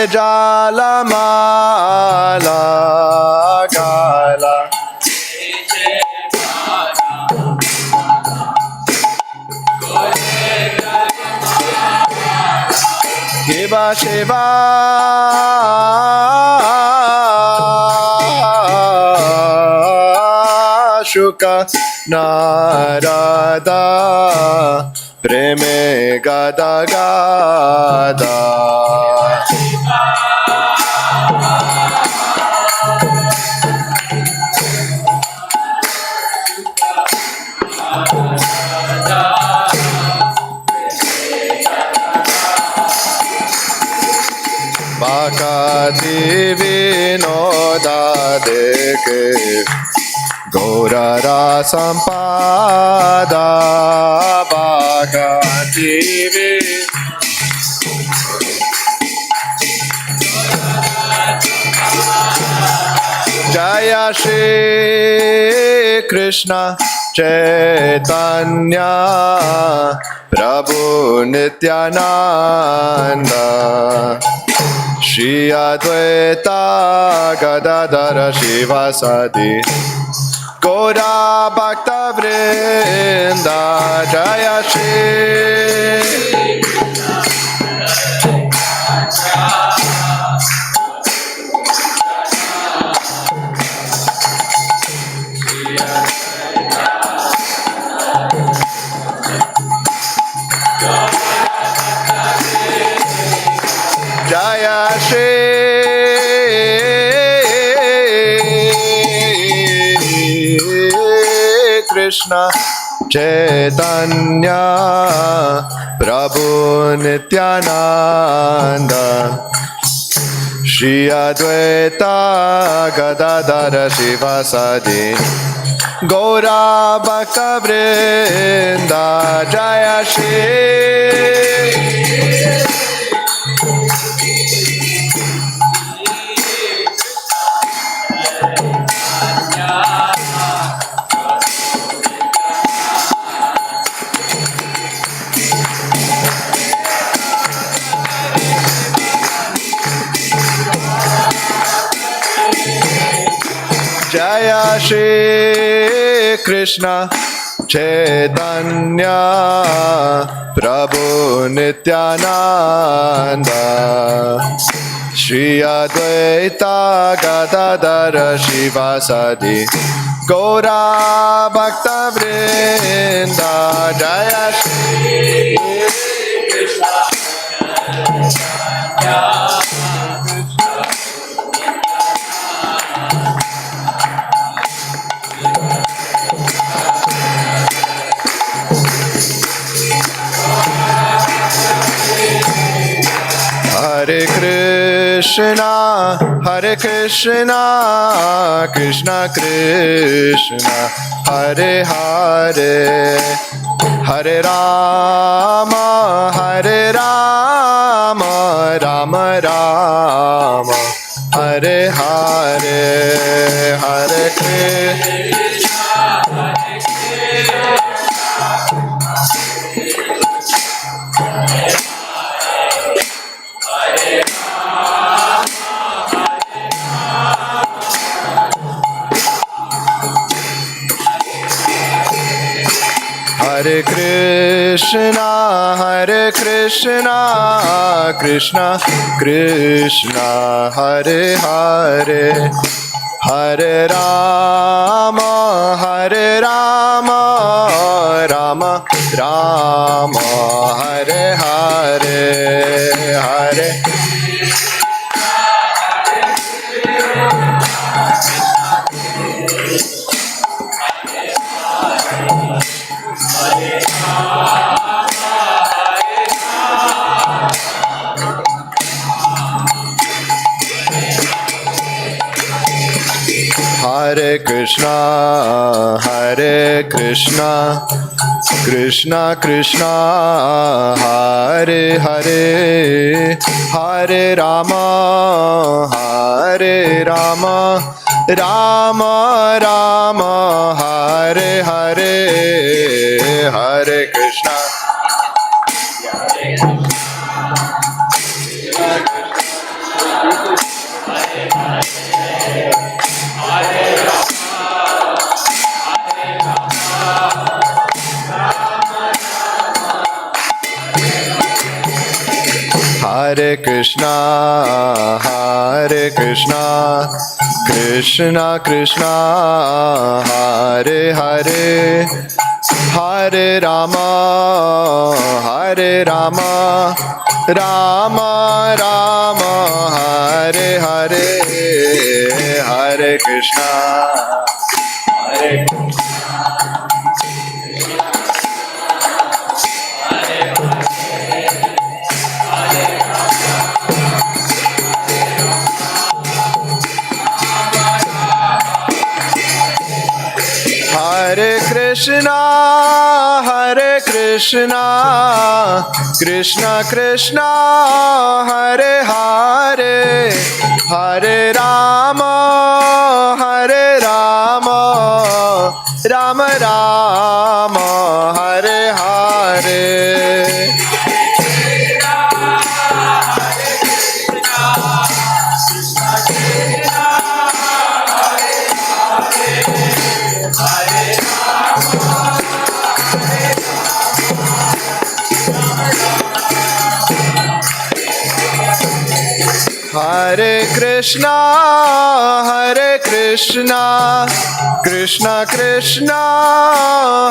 jalamala gala Shiva Shiva Shuka Narada Preme Gada Gada Bhakti Vinoda Deke Gaurara Sampada Bhakti Jaya Shri Krishna Chaitanya Prabhu Nityananda Shri Advaita Gadadhara Shivasadi Gaura Bhakta Vrinda Jaya Shri Jaya Shri Krishna Chaitanya Prabhu Nityananda Shri Advaita Gadadhara Shivasadi Gaura Bhakta Vrinda Jaya Shri Jaya Shri Krishna Chaitanya Prabhu Nityananda Shri Advaita Gadadhara Shivasadi Gaura Bhakta Vrinda Jaya Shri Krishna Hare Krishna, Hare Krishna, Krishna Krishna, Hare Hare, Hare Rama, Hare Rama, Rama Rama, Hare Hare, Hare Krishna, Hare Krishna, Hare Krishna, Krishna Krishna, Hare Hare, Hare Rama, Hare Rama, Rama Rama, Hare Hare, Hare Hare Krishna, Hare Krishna, Krishna Krishna, Hare Hare, Hare Rama, Hare Rama, Rama Rama, Hare Hare, Hare Krishna. Hare Krishna, Hare Krishna, Krishna Krishna, Hare Hare, Hare Rama, Hare Rama, Rama Rama, Hare Hare, Hare Krishna, Hare Hare Krishna, Hare Krishna, Krishna Krishna, Hare Hare, Hare Rama, Hare Rama, Rama Rama, Hare Hare. Hare Krishna, Hare Krishna, Krishna Krishna,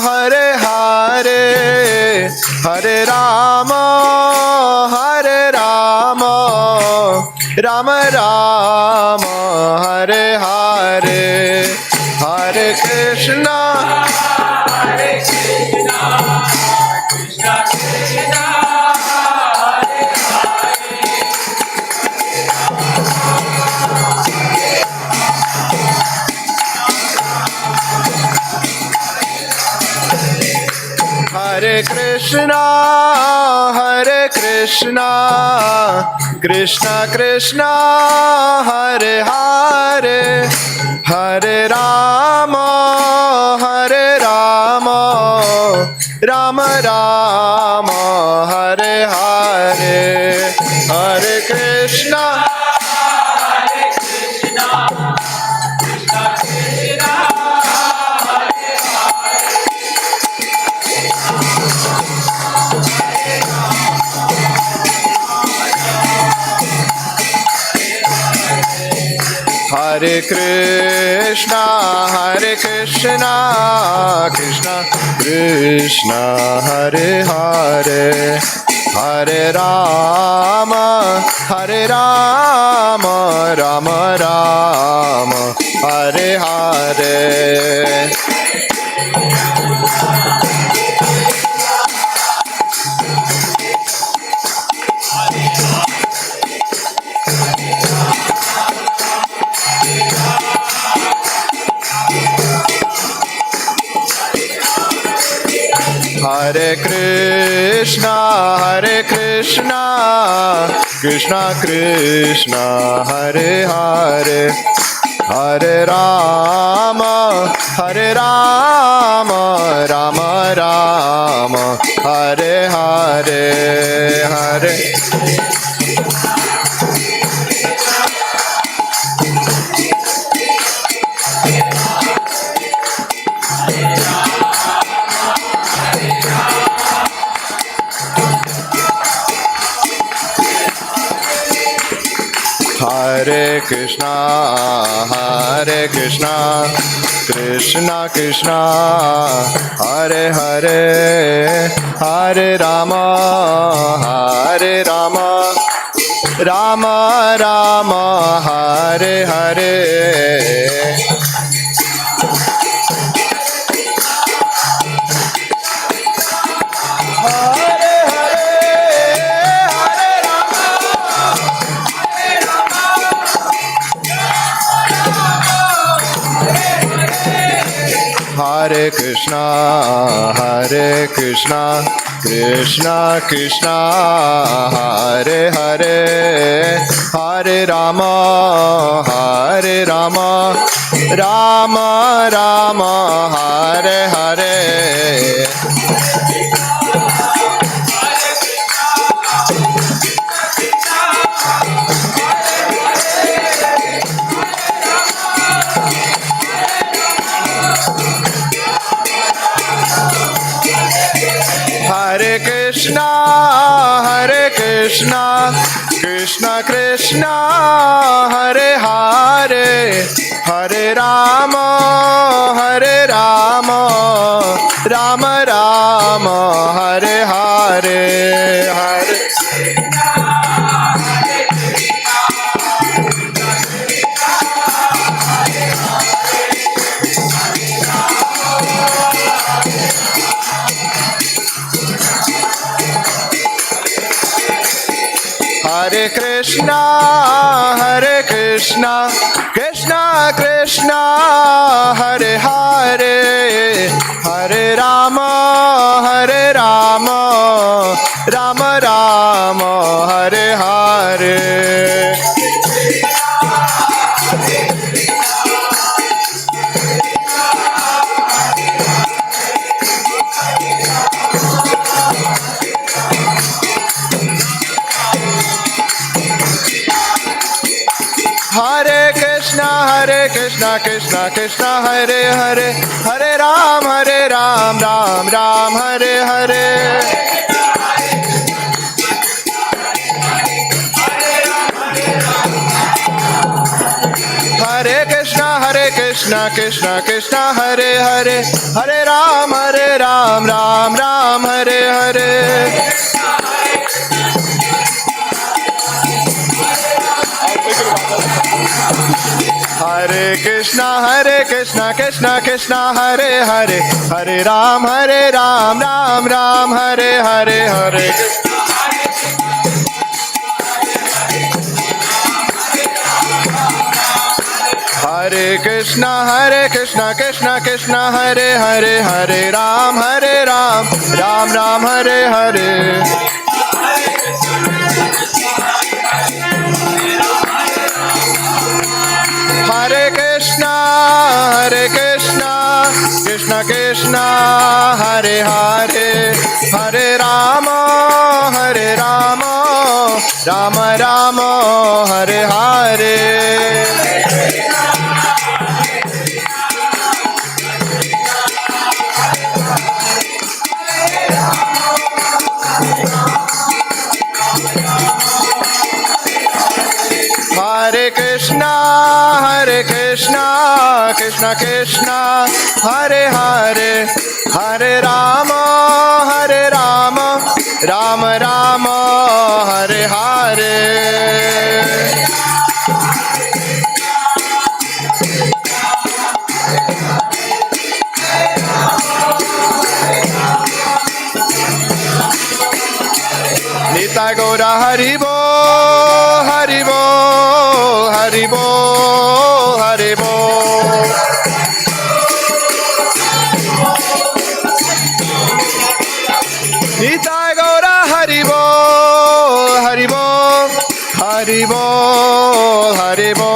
Hare Hare, Hare Rama, Hare Rama, Rama Rama, Hare Hare, Hare Krishna, Hare Krishna, Krishna Krishna. Hare Krishna, Hare Krishna, Krishna Krishna, Hare Hare, Hare Rama, Hare Rama, Rama Rama, Hare Hare, Hare Krishna, Hare Krishna, Krishna Krishna. Hare Krishna, Hare Krishna, Krishna Krishna, Hare Hare, Hare Rama, Hare Rama, Rama Rama, Hare Hare. Hare Krishna, Hare Krishna, Krishna Krishna, Hare Hare, Hare Rama, Hare Rama, Rama Rama, Hare Hare, Hare. Hare Krishna, Hare Krishna, Krishna Krishna, Hare Hare, Hare Rama, Hare Rama, Rama Rama, Hare Hare. Hare Krishna, Hare Krishna, Krishna Krishna, Hare Hare, Hare Rama, Hare Rama, Rama Rama, Hare Hare. Hare Krishna, Hare Krishna, Krishna Krishna Hare Hare Hare Rama Rama Rama Hare Hare Hare Hare Krishna Krishna Krishna Hare Hare Hare Rama Rama Rama Hare Hare Hare Krishna Krishna Krishna Hare Hare Hare Ram Ram Ram Hare Hare Hare Krishna Krishna Krishna Hare Hare Hare Ram Ram Ram Hare Hare Hare Krishna Krishna Krishna Hare Hare Hare Ram Ram Ram Hare Hare Hare Hare Krishna Krishna Krishna Hare Hare Hare Ram Ram Ram Hare Hare Hare Krishna Krishna Krishna Hare Hare Hare Rama Rama Rama Hare Hare Hare Krishna Krishna Krishna Hare Hare Hare Rama Rama Rama Hare Hare Nitai Gaura Haribo Haribo Haribo Haribo Nitai Gaura Haribo Haribo Haribo Haribo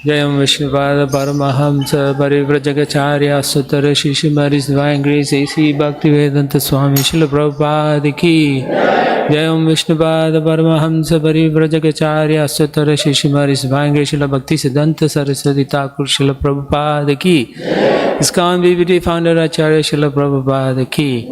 Jayam Vishnupada Paramahamsa Parivrajagacharya Sutara Shishimari's Divine Grace A.C. Bhaktivedanta Swami Srila Prabhupada Ki Jayam Vishnupada Paramahamsa Parivrajagacharya Sutara Shishimari's Divine Grace Srila Bhakti Siddhanta Saraswati Thakur Srila Prabhupada Ki ISKCON BBT Founder Acharya Srila Prabhupada Ki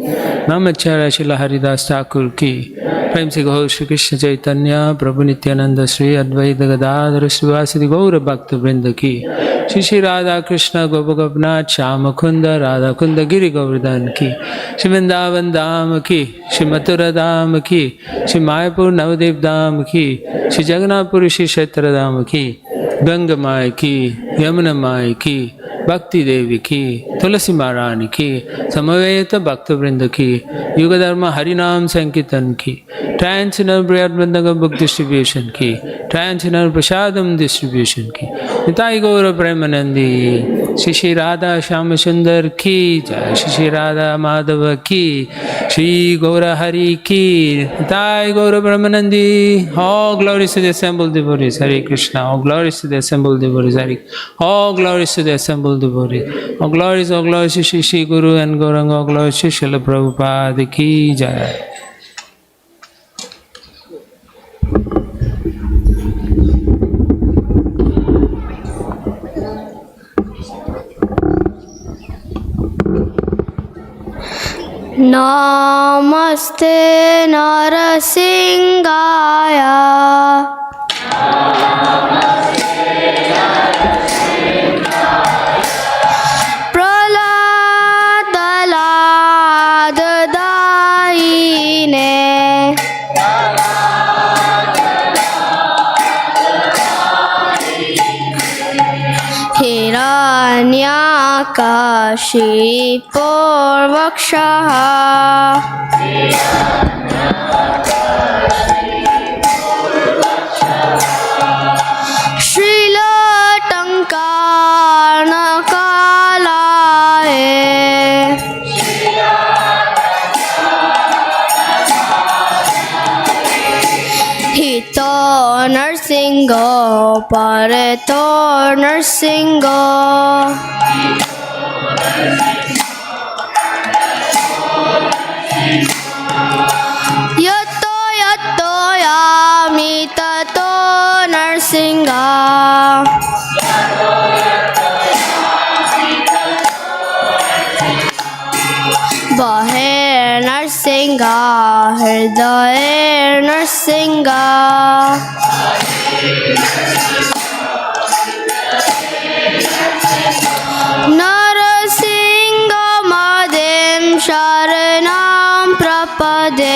Namacharya Srila Haridas Thakur Ki Prem Se Gaur Shri Krishna Chaitanya Prabhu Nityananda Shri Advaita Gadadhar Srivasadi Gaura Bhakta Vrinda Ki Shri Shri Radha Krishna Gopagopnath Shama Kunda Radha Kunda Giri Govardhan Ki Shri Vrindavan Dham Ki Shri Mathura Dham Ki Shri Mayapur Navadev Dham Ki Shri Jagannathpuri Shri Kshetra Dham Ki Ganga Mai Ki Yamuna Mai Ki Bhakti Devi Ki Tulasi Maharani Ki Samaveta Bhakta Vrinda Ki Yuga Dharma Harinam Sankirtan Ki Transcendental Brihad Vrindaga Book Distribution Ki Transcendental Prasadam Distribution Ki Nitai Gaura Premanandi Shri Shri Radha Shyama Sundar Ki Jai Shri Shri Radha Madhava Ki Shri Gaura Hari Ki Nitai Gaura Premanandi All glories to the assembled devotees Hare Krishna All glories to the assembled devotees Hare All glories to the assembled devotees All glories to Shri Shri Guru and Gauranga All glories to Srila Prabhupada Ki Jai नमस्ते नरसिंहाय प्रह्लाददायिने हिरण्याकशिपुर्वक्षः श्रीलटङ्कारनकालाय हितो नरसिंह परतो नरसिंह यतो यतो यामि ततो नरसिंह बहे नरसिंह हृदय नरसिंह नरसिंहमदें शरणं प्रपदे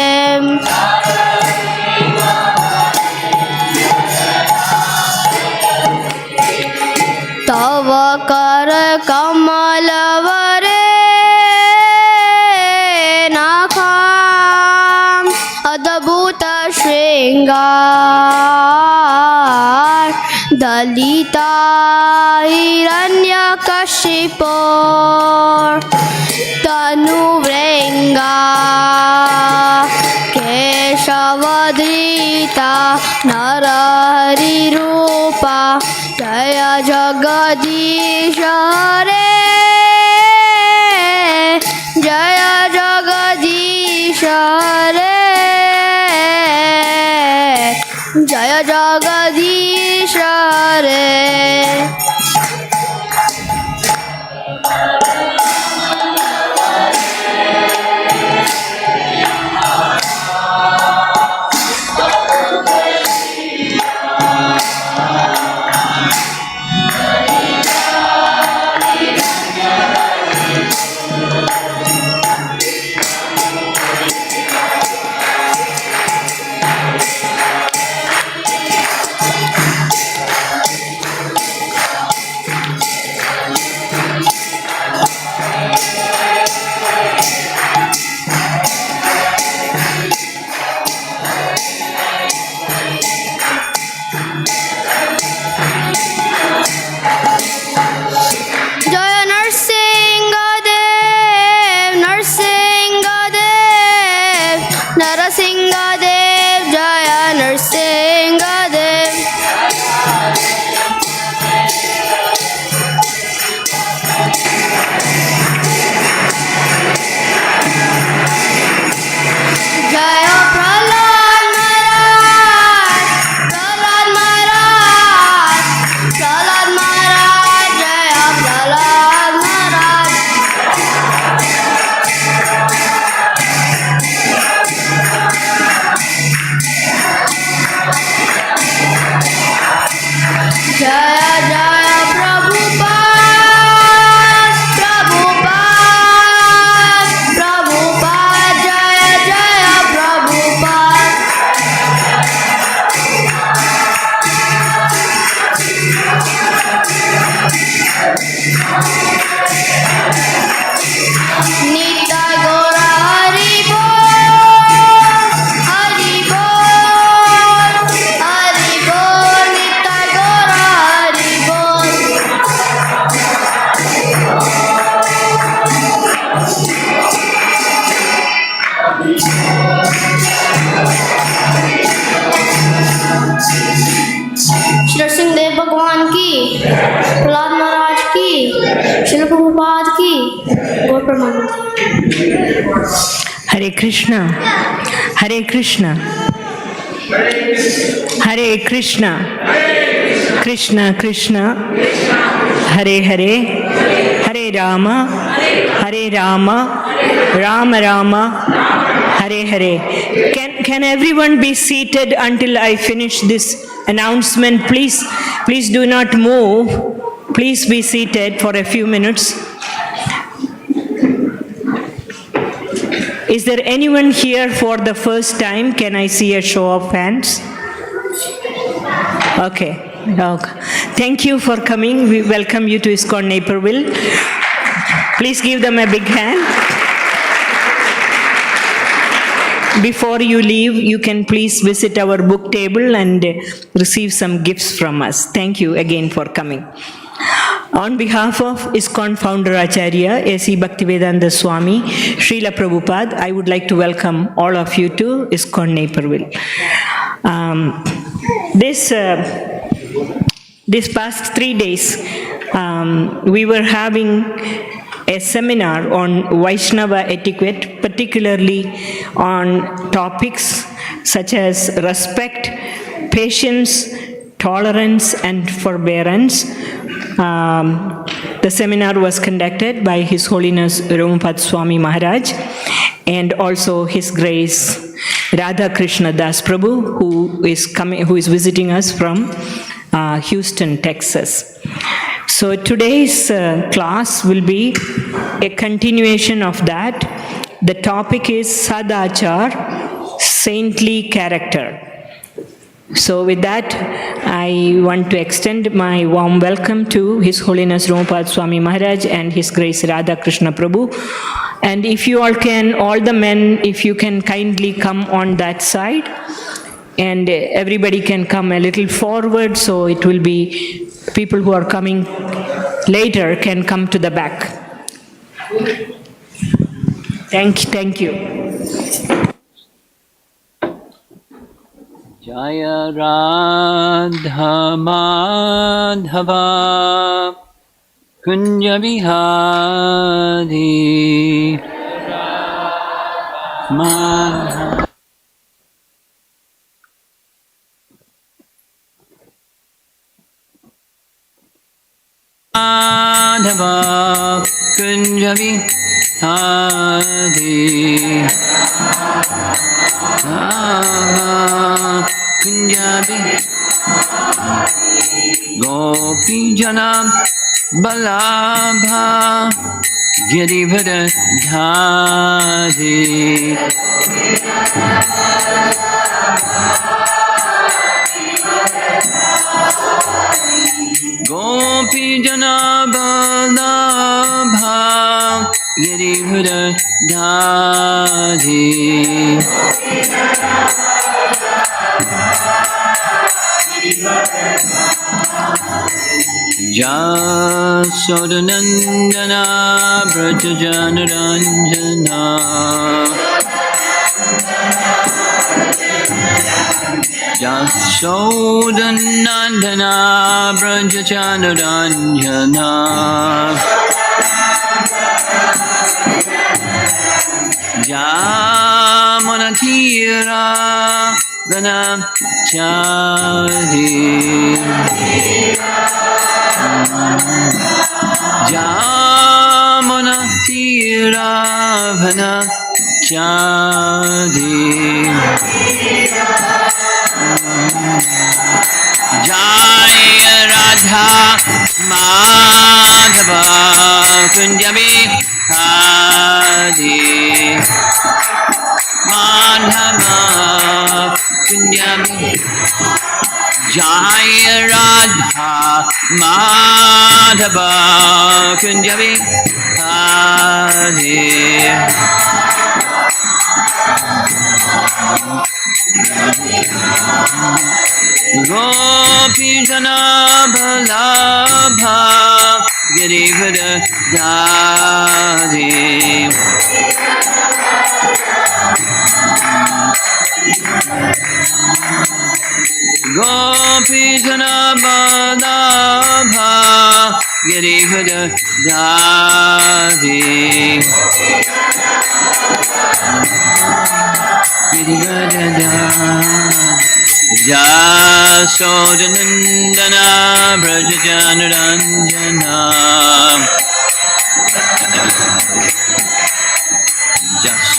तव करकमलवरे नाखाम् अद्भुत श्रृंगार दलिता हिरण्यकशिपो तनुभृङ्गा केशवधृता नरहरिरूपा जय जगदीश हरे जय जगदीश हरे जय जगदीश हरे नरसिंहदेव भगवान की, प्रहलाद महाराज की, श्रील प्रभुपाद की गौर प्रमाणित। हरे कृष्णा हरे कृष्णा हरे Krishna Krishna Krishna Hare Hare Hare Ram Rama Rama, Hare Hare. Can everyone be seated until I finish this announcement? Please do not move. Please be seated for a few minutes. Is there anyone here for the first time? Can I see a show of hands? Okay. Thank you for coming. We welcome you to ISKCON Naperville. Please give them a big hand. Before you leave, you can please visit our book table and receive some gifts from us. Thank you again for coming. On behalf of ISKCON founder Acharya, A.C. Bhaktivedanta Swami, Srila Prabhupada, I would like to welcome all of you to ISKCON Naperville. This past 3 days, we were having a seminar on Vaishnava etiquette, particularly on topics such as respect, patience, tolerance, and forbearance. The seminar was conducted by His Holiness Ramapad Swami Maharaj and also His Grace Radha Krishna Das Prabhu, who is visiting us from Houston, Texas. So today's class will be a continuation of that. The topic is Sadachar, saintly character. So with that, I want to extend my warm welcome to His Holiness Ramapad Swami Maharaj and His Grace Radha Krishna Prabhu. And if you all can, all the men, if you can kindly come on that side, and everybody can come a little forward, so it will be people who are coming later can come to the back. Thank you. Jaya Radha Madhava Kunja Bihari Madhava Kunja Bihari Punjabi Gopi Janam Balabha Girivara Dhari Gopi Janam Balabha Girivara Dhari Jasodanandana Brajajanaranjana Jasodanandana Brajajanaranjana Jamanatira Dana Chari Jamana Tiravana Chari Jaya Radha Madhava Kunjabi Hari Madhava Kunjabi Jaya Radha Madhava Kunjabi Hari Gopi Jana Balabha Girivara Dhari Gopi Jana Balabha Girivara Dhari Girivara Dhari Jasodanandana Brajajanaranjana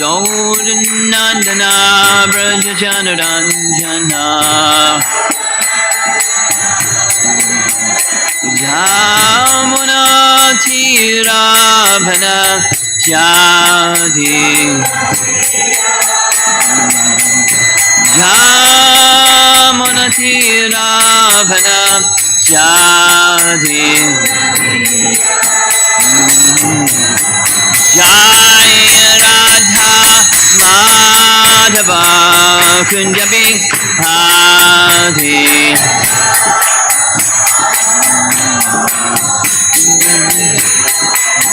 Gaurandana Brajajanaranjana Jamuna Tirabhana Jadi Jamuna Tirabhana Jadi Jaya Radha Madhava Kunjabi Hadi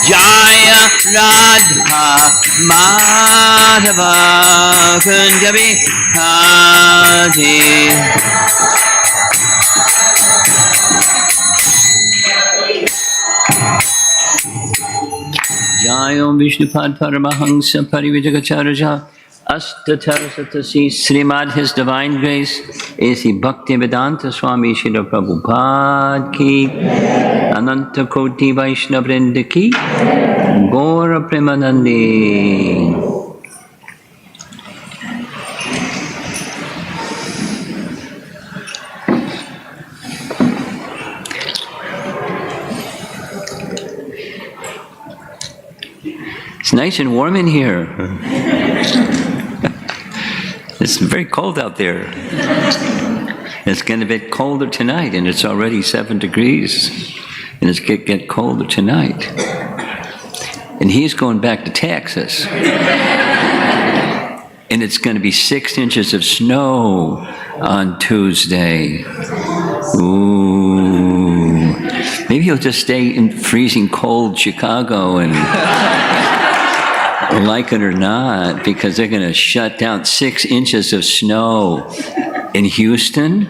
Jaya Radha Madhava Kunjabi Hadi Jaya Om Vishnupad Paramahansa Parivijagacharya Astatarasatasi Srimad His Divine Grace A.C. Bhaktivedanta Swami Srila Prabhupada Ki Ananta Koti Vaishnavrinda Ki Gaura Premanandi. It's nice and warm in here. It's very cold out there. It's going to get colder tonight, and it's already 7 degrees. And it's going to get colder tonight. And he's going back to Texas. And it's going to be 6 inches of snow on Tuesday. Ooh. Maybe he'll just stay in freezing cold Chicago and... like it or not, because they're going to shut down 6 inches of snow in Houston.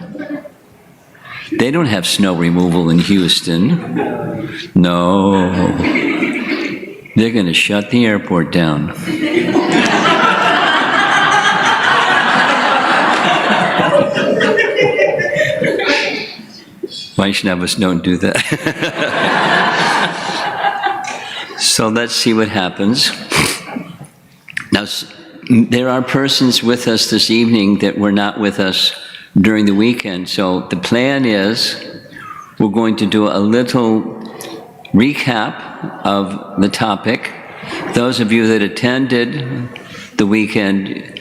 They don't have snow removal in Houston. No. They're going to shut the airport down. Vaishnavas don't do that. So let's see what happens. Now, there are persons with us this evening that were not with us during the weekend. So the plan is we're going to do a little recap of the topic. Those of you that attended the weekend,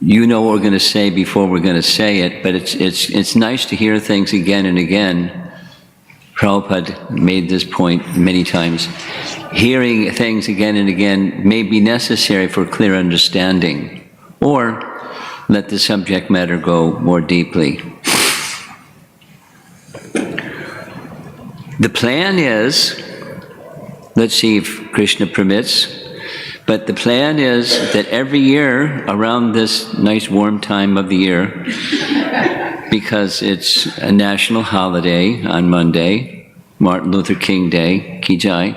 you know what we're going to say before we're going to say it, but it's nice to hear things again and again. Prabhupada made this point many times. Hearing things again and again may be necessary for clear understanding, or let the subject matter go more deeply. The plan is, let's see if Krishna permits, but the plan is that every year around this nice warm time of the year, because it's a national holiday on Monday, Martin Luther King Day, Ki Jai,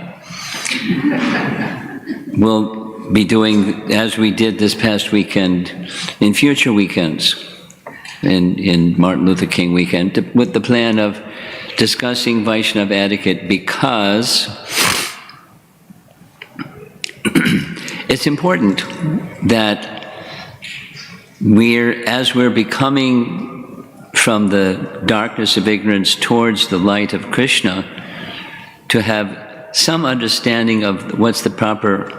we'll be doing, as we did this past weekend, in future weekends, in Martin Luther King weekend, with the plan of discussing Vaishnava etiquette, because it's important that as we're becoming from the darkness of ignorance towards the light of Krishna, to have some understanding of what's the proper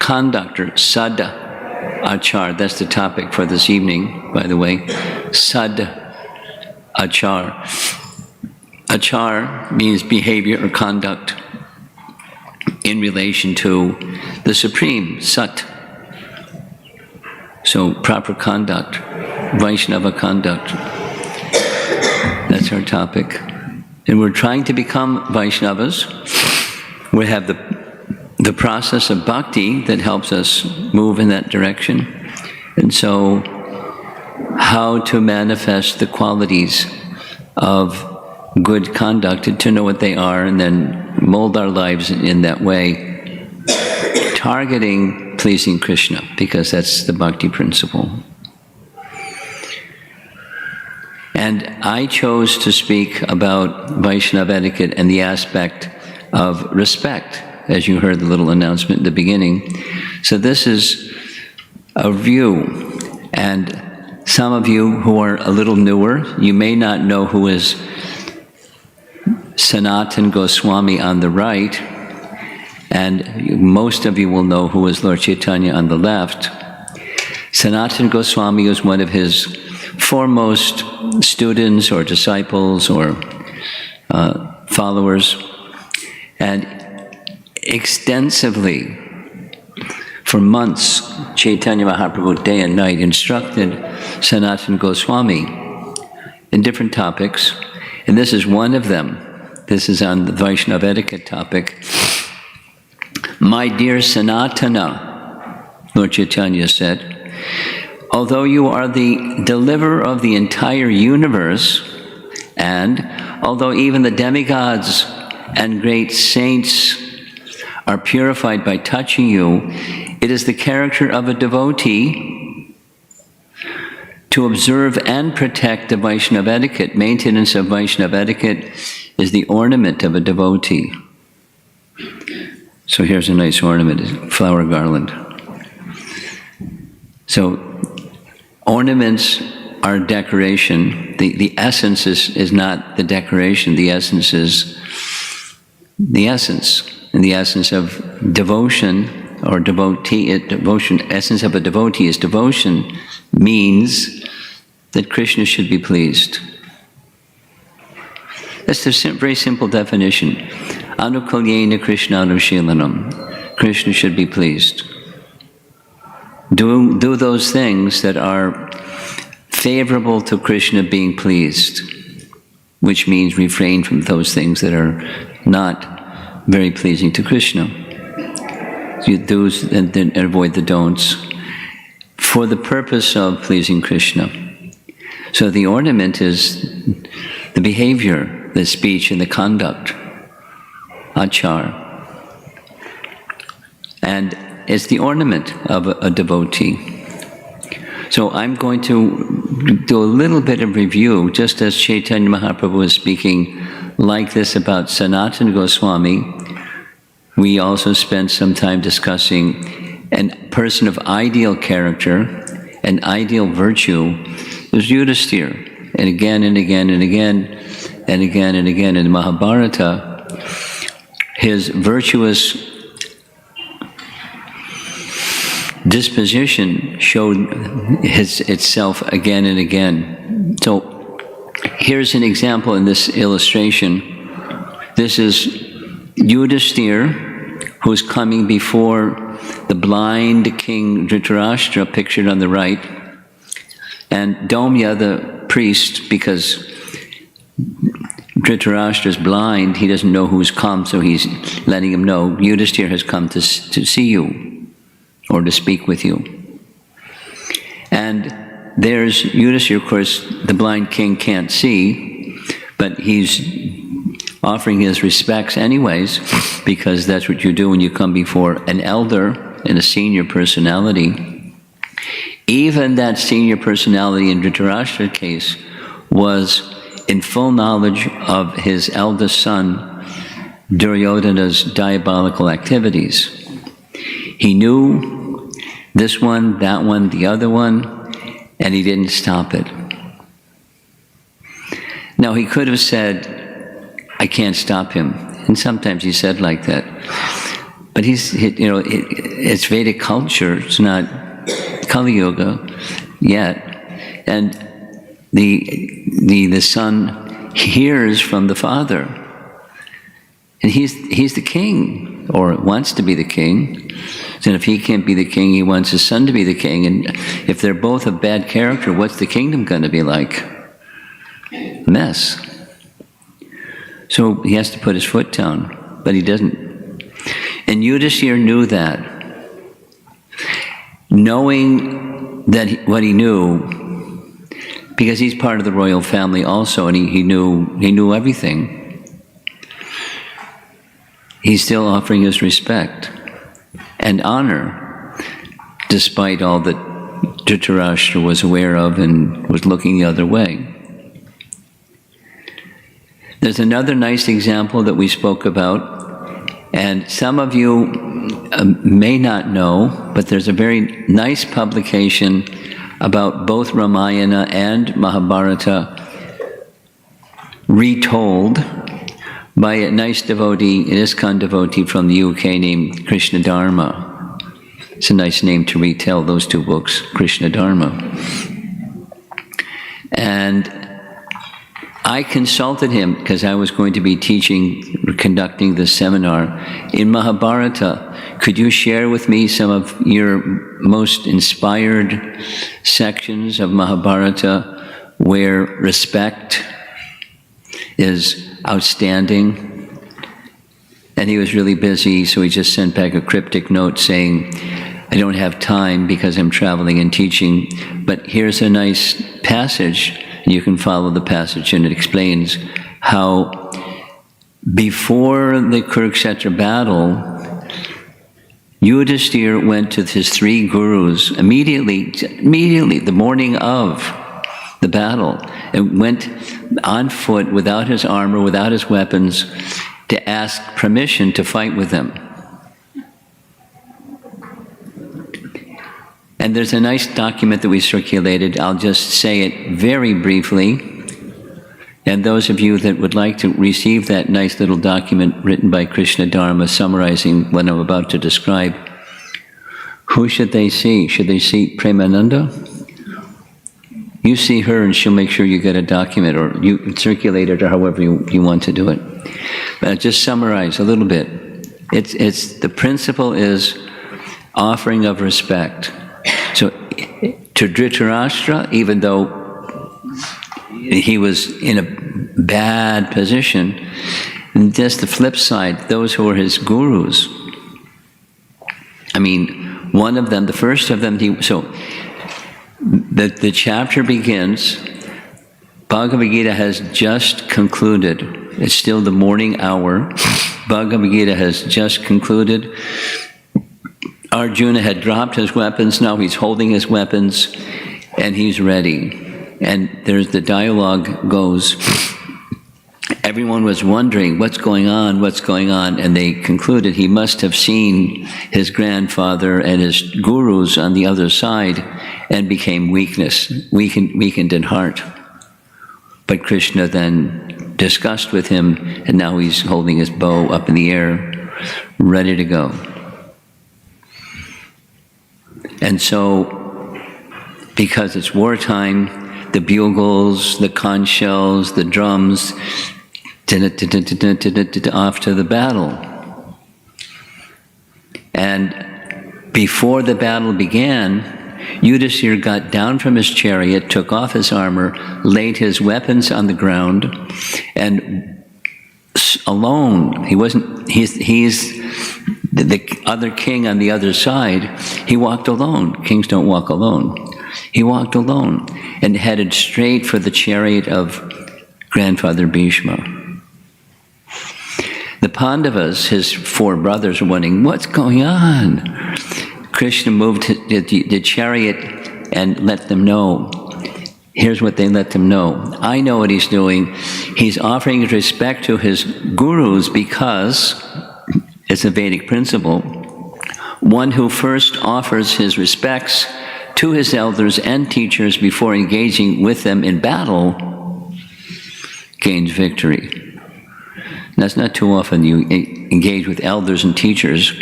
conduct, or sada achar. That's the topic for this evening, by the way. Sada achar. Achar means behavior or conduct in relation to the Supreme, Sat. So proper conduct, Vaishnava conduct. That's our topic. And we're trying to become Vaishnavas. We have the process of bhakti that helps us move in that direction. And so how to manifest the qualities of good conduct, and to know what they are, and then mold our lives in that way, targeting pleasing Krishna, because that's the bhakti principle. And I chose to speak about Vaishnava etiquette and the aspect of respect, as you heard the little announcement at the beginning. So this is a view, and some of you who are a little newer, you may not know who is Sanatan Goswami on the right, and most of you will know who is Lord Chaitanya on the left. Sanatan Goswami was one of his foremost students or disciples or followers, and extensively, for months, Chaitanya Mahaprabhu day and night instructed Sanatan Goswami in different topics, and this is one of them. This is on the Vaishnava etiquette topic. My dear Sanatana, Lord Chaitanya said, although you are the deliverer of the entire universe, and although even the demigods and great saints are purified by touching you, it is the character of a devotee to observe and protect the Vaishnava etiquette. Maintenance of Vaishnava etiquette is the ornament of a devotee. So here's a nice ornament, a flower garland. So ornaments are decoration. The essence is not the decoration. The essence is the essence. And the essence of devotion or devotee, essence of a devotee is devotion, means that Krishna should be pleased. That's the very simple definition. Anukalyena Krishna Anushilanam. Krishna should be pleased. Do those things that are favorable to Krishna being pleased, which means refrain from those things that are not very pleasing to Krishna. So you do's and then avoid the don'ts for the purpose of pleasing Krishna. So the ornament is the behavior, the speech, and the conduct, achar. And it's the ornament of a devotee. So I'm going to do a little bit of review, just as Chaitanya Mahaprabhu was speaking like this about Sanatana Goswami. We also spent some time discussing a person of ideal character, an ideal virtue, is Yudhisthira. And again and again and again and again and again in Mahabharata, his virtuous disposition showed itself again and again. So here's an example in this illustration. This is Yudhisthira, who's coming before the blind king Dhritarashtra, pictured on the right, and Domya, the priest, because Dhritarashtra is blind, he doesn't know who's come, so he's letting him know, Yudhisthira has come to see you, or to speak with you. And there's Yudhisthira, of course, the blind king can't see, but he's offering his respects anyways, because that's what you do when you come before an elder and a senior personality. Even that senior personality in Dhritarashtra's case was in full knowledge of his eldest son Duryodhana's diabolical activities. He knew this one, that one, the other one, and he didn't stop it. Now, he could have said, I can't stop him. And sometimes he said like that. But it's Vedic culture, it's not Kali Yuga yet. And the son hears from the father. And he's the king, or wants to be the king. And if he can't be the king, he wants his son to be the king. And if they're both of bad character, what's the kingdom going to be like? A mess. So he has to put his foot down, but he doesn't. And Yudhisthira knew that. Knowing that what he knew, because he's part of the royal family also, and he knew everything. He's still offering his respect and honor, despite all that Dhritarashtra was aware of and was looking the other way. There's another nice example that we spoke about And some of you may not know, but there's a very nice publication about both Ramayana and Mahabharata retold by a nice devotee, an ISKCON devotee from the UK named Krishna Dharma. It's a nice name to retell those two books, Krishna Dharma. And I consulted him because I was going to be conducting this seminar. In Mahabharata, could you share with me some of your most inspired sections of Mahabharata where respect is outstanding? And he was really busy, so he just sent back a cryptic note saying, I don't have time because I'm traveling and teaching, but here's a nice passage. You can follow the passage, and it explains how before the Kurukshetra battle, Yudhishthira went to his 3 gurus immediately, the morning of the battle, and went on foot without his armor, without his weapons, to ask permission to fight with them. And there's a nice document that we circulated. I'll just say it very briefly. And those of you that would like to receive that nice little document written by Krishna Dharma summarizing what I'm about to describe, who should they see? Should they see Premananda? You see her and she'll make sure you get a document, or you circulate it, or however you want to do it. Just summarize a little bit. It's the principle is offering of respect. So to Dhritarashtra, even though he was in a bad position, and just the flip side, those who were his gurus. I mean, one of them, the first of them, the chapter begins, Bhagavad Gita has just concluded. It's still the morning hour. Bhagavad Gita has just concluded. Arjuna had dropped his weapons, now he's holding his weapons, and he's ready. And there's the dialogue goes, everyone was wondering, what's going on, and they concluded he must have seen his grandfather and his gurus on the other side and became weakened in heart. But Krishna then discussed with him, and now he's holding his bow up in the air, ready to go. And so, because it's wartime, the bugles, the conch shells, the drums, off to the battle. And before the battle began, Yudhishthira got down from his chariot, took off his armor, laid his weapons on the ground, and alone, he's the other king on the other side, he walked alone. Kings don't walk alone. He walked alone and headed straight for the chariot of grandfather Bhishma. The Pandavas, his 4 brothers, were wondering, what's going on? Krishna moved the chariot and let them know. Here's what they let them know. I know what he's doing. He's offering respect to his gurus because it's a Vedic principle. One who first offers his respects to his elders and teachers before engaging with them in battle gains victory. That's not too often you engage with elders and teachers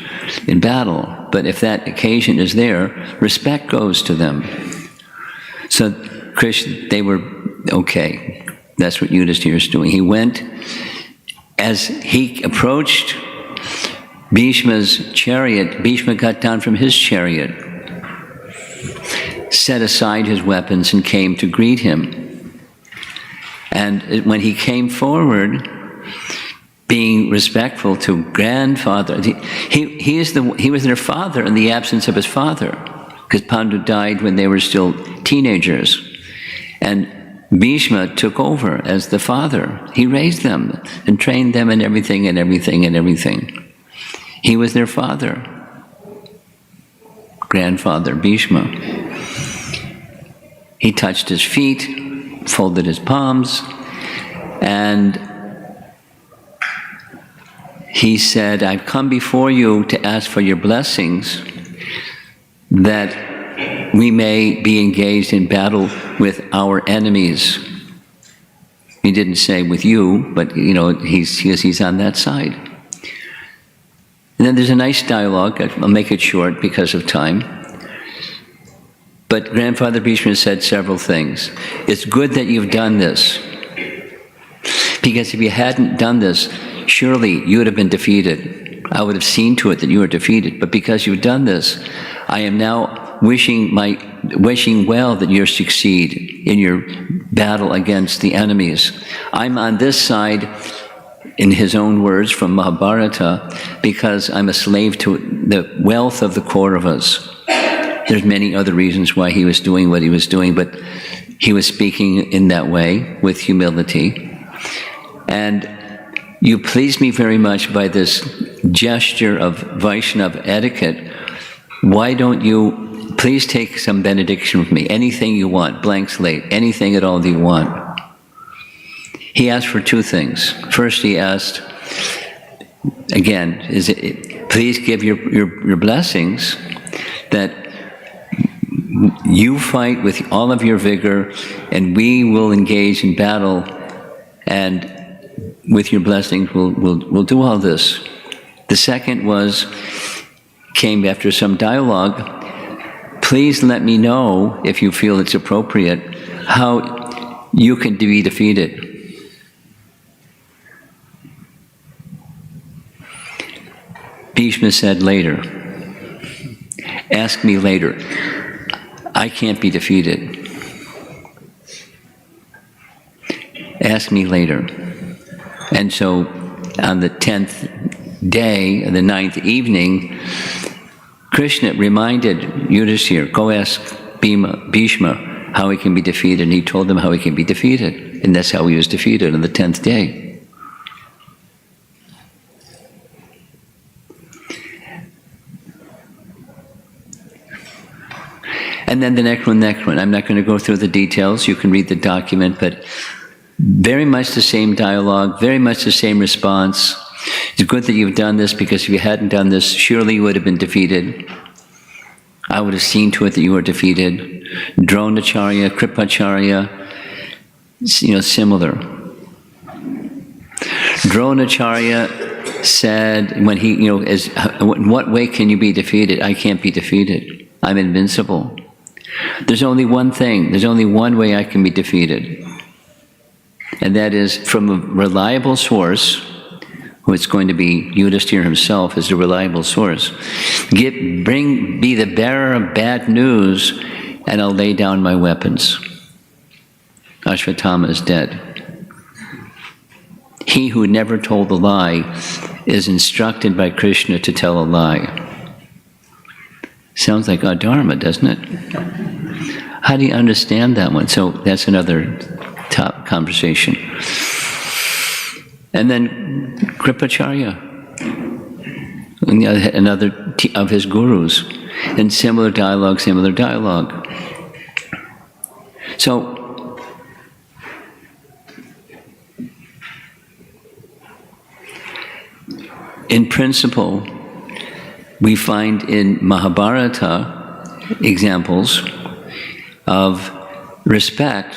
in battle, but if that occasion is there, respect goes to them. So Krishna, they were okay. That's what Yudhishthira is doing. He went, as he approached Bhishma's chariot, Bhishma got down from his chariot, set aside his weapons and came to greet him. And when he came forward, being respectful to grandfather, he was their father in the absence of his father, because Pandu died when they were still teenagers. And Bhishma took over as the father. He raised them and trained them in everything. He was their father, grandfather Bhishma. He touched his feet, folded his palms, and he said, I've come before you to ask for your blessings that we may be engaged in battle with our enemies. He didn't say with you, but he's on that side. And then there's a nice dialogue. I'll make it short because of time. But Grandfather Bhishma said several things. It's good that you've done this, because if you hadn't done this, surely you would have been defeated. I would have seen to it that you were defeated. But because you've done this, I am now wishing well that you succeed in your battle against the enemies. I'm on this side, in his own words from Mahabharata, because I'm a slave to the wealth of the Kauravas. There's many other reasons why he was doing what he was doing, but he was speaking in that way with humility. And you pleased me very much by this gesture of Vaishnava etiquette. Why don't you please take some benediction from me? Anything you want, blank slate, anything at all that you want. He asked for two things. First, he asked, again, please give your blessings that you fight with all of your vigor, and we will engage in battle, and with your blessings, we'll do all this. The second came after some dialogue. Please let me know, if you feel it's appropriate, how you can be defeated. Bhishma said later. Ask me later. I can't be defeated. Ask me later. And so on the 10th day, the 9th evening, Krishna reminded Yudhishthira, go ask Bhishma how he can be defeated. And he told him how he can be defeated. And that's how he was defeated on the 10th day. And then the next one. I'm not going to go through the details. You can read the document, but very much the same dialogue, very much the same response. It's good that you've done this, because if you hadn't done this, surely you would have been defeated. I would have seen to it that you were defeated. Dronacharya, Kripacharya, similar. Dronacharya said, when he, in what way can you be defeated? I can't be defeated. I'm invincible. There's only one thing. There's only one way I can be defeated. And that is from a reliable source, who it's going to be Yudhishthira himself as the reliable source. Be the bearer of bad news, and I'll lay down my weapons. Ashvatthama is dead. He who never told a lie is instructed by Krishna to tell a lie. Sounds like Adharma, doesn't it? How do you understand that one? So that's another top conversation. And then Kripacharya, another of his gurus, and similar dialogue. So in principle, we find in Mahabharata examples of respect,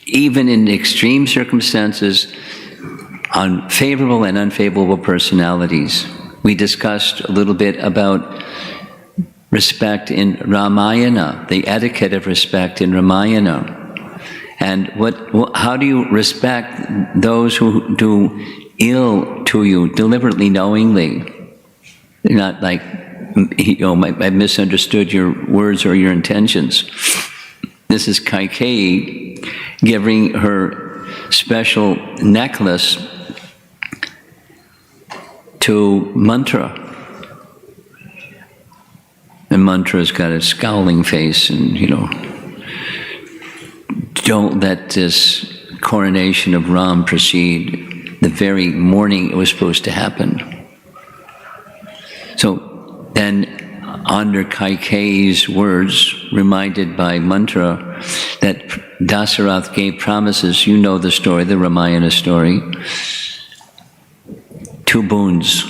even in extreme circumstances, on favorable and unfavorable personalities. We discussed a little bit about respect in Ramayana, the etiquette of respect in Ramayana. And how do you respect those who do ill to you deliberately, knowingly? Not like, I misunderstood your words or your intentions. This is Kaikeyi giving her special necklace to Mantra. And Mantra's got a scowling face and, don't let this coronation of Ram proceed the very morning it was supposed to happen. So then, under Kaikeyi's words, reminded by Mantra, that Dasarath gave promises, you know the story, the Ramayana story, two boons.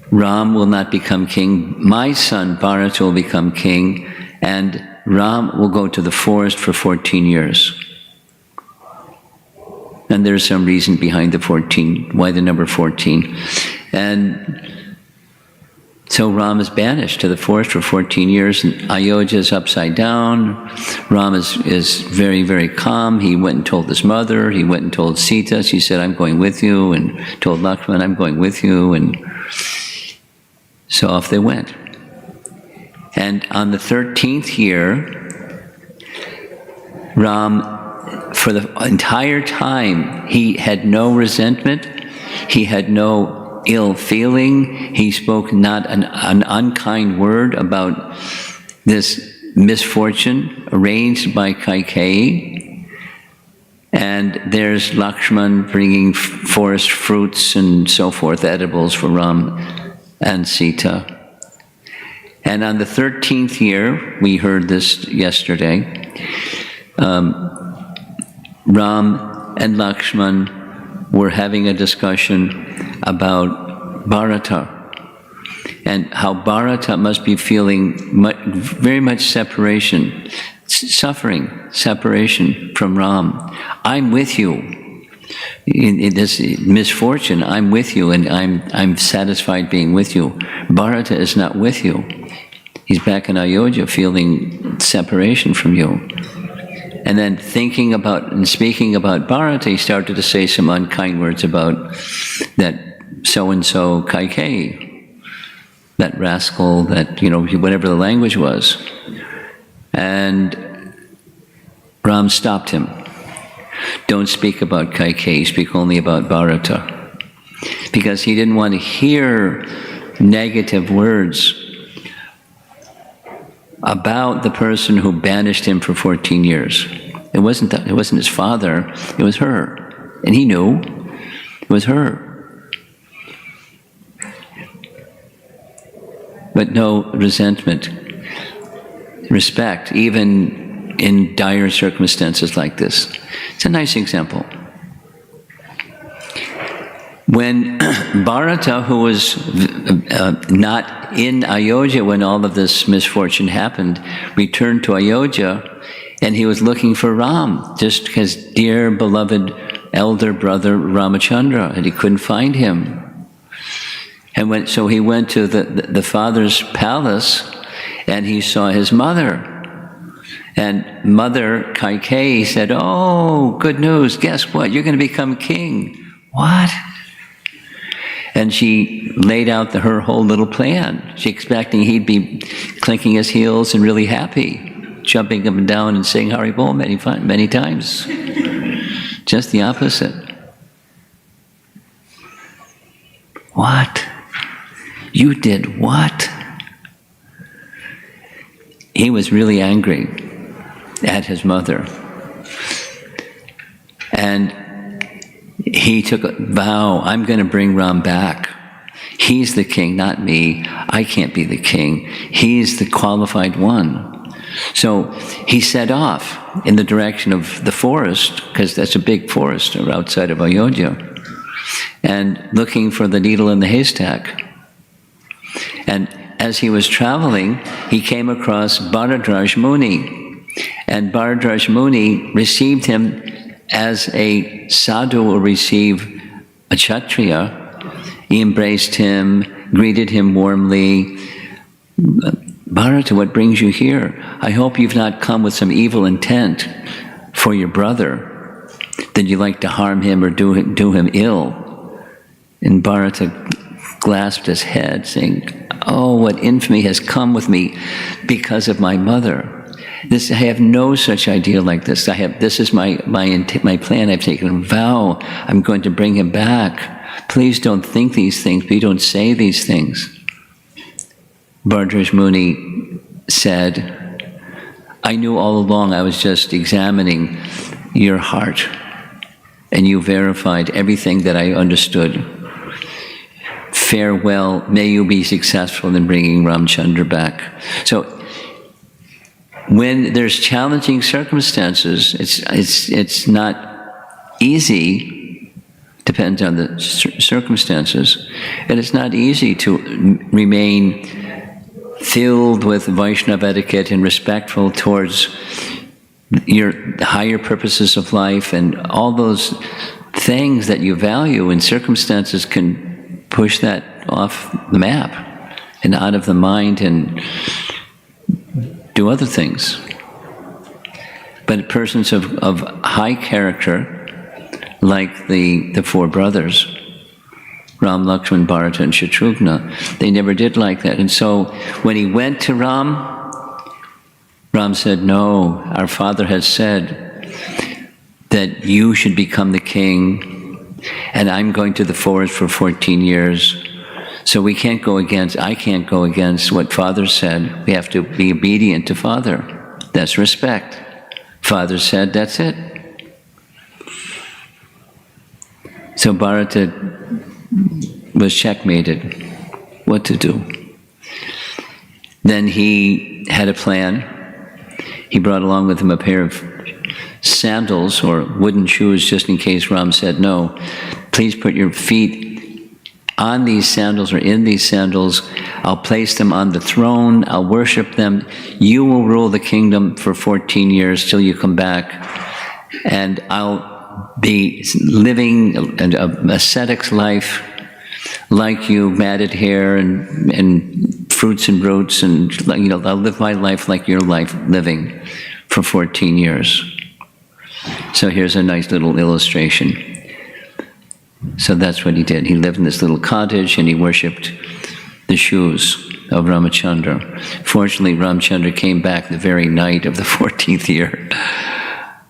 Ram will not become king. My son Bharata will become king, and Ram will go to the forest for 14 years. And there's some reason behind the 14, why the number 14. And so Ram is banished to the forest for 14 years, and Ayodhya is upside down. Ram is very, very calm. He went and told his mother, he went and told Sita. She said, I'm going with you, and told Lakshman, I'm going with you, and so off they went. And on the 13th year, Ram, for the entire time, he had no resentment, he had no ill feeling, he spoke not an unkind word about this misfortune arranged by Kaikeyi. And there's Lakshman bringing forest fruits and so forth, edibles for Ram and Sita. And on the 13th year, we heard this yesterday, Ram and Lakshman were having a discussion about Bharata and how Bharata must be feeling very much separation, suffering, separation from Ram. I'm with you. In this misfortune, I'm with you, and I'm satisfied being with you. Bharata is not with you. He's back in Ayodhya feeling separation from you. And then thinking about and speaking about Bharata, he started to say some unkind words about that so-and-so Kaikeyi, that rascal, that, whatever the language was. And Ram stopped him. Don't speak about Kaikeyi, speak only about Bharata. Because he didn't want to hear negative words about the person who banished him for 14 years. It wasn't his father, it was her. And he knew it was her. But no resentment, respect, even in dire circumstances like this. It's a nice example. When Bharata, who was not in Ayodhya when all of this misfortune happened, returned to Ayodhya, and he was looking for Ram, just his dear beloved elder brother Ramachandra, and he couldn't find him. And so he went to the father's palace, and he saw his mother. And Mother Kaikeyi said, "Oh, good news, guess what? You're going to become king." What? And she laid out her whole little plan. She expecting he'd be clinking his heels and really happy, jumping up and down and saying Hari Bol many times. Just the opposite. What? You did what? He was really angry at his mother. And he took a vow, I'm going to bring Ram back. He's the king, not me. I can't be the king. He's the qualified one. So he set off in the direction of the forest, because that's a big forest outside of Ayodhya, and looking for the needle in the haystack. And as he was traveling, he came across Bharadraj Muni. And Bharadraj Muni received him as a sadhu will receive a kshatriya. He embraced him, greeted him warmly. Bharata, what brings you here? I hope you've not come with some evil intent for your brother, that you like to harm him or do him ill. And Bharata clasped his head, saying, "Oh, what infamy has come with me because of my mother. I have no such idea like this. This is my plan. I've taken a vow. I'm going to bring him back. Please don't think these things. Please don't say these things." Bharadraj Muni said, "I knew all along. I was just examining your heart, and you verified everything that I understood. Farewell. May you be successful in bringing Ramchandra back." So, when there's challenging circumstances, it's not easy Depends on the circumstances. And it's not easy to remain filled with Vaishnava etiquette and respectful towards your higher purposes of life, and all those things that you value, and circumstances can push that off the map and out of the mind and do other things. But persons of high character, like the four brothers, Ram, Lakshman, Bharata, and Shatrughna, they never did like that. And so when he went to Ram said, no, our father has said that you should become the king, and I'm going to the forest for 14 years. So I can't go against what father said. We have to be obedient to father. That's respect. Father said, that's it. So Bharata was checkmated. What to do? Then he had a plan. He brought along with him a pair of sandals or wooden shoes, just in case Ram said no. Please put your feet on these sandals or in these sandals. I'll place them on the throne. I'll worship them. You will rule the kingdom for 14 years till you come back. And I'll be living an ascetic's life like you, matted hair and fruits and roots, and I'll live my life like your life living for 14 years. So here's a nice little illustration. So that's what he did. He lived in this little cottage and he worshipped the shoes of Ramachandra. Fortunately, Ramachandra came back the very night of the 14th year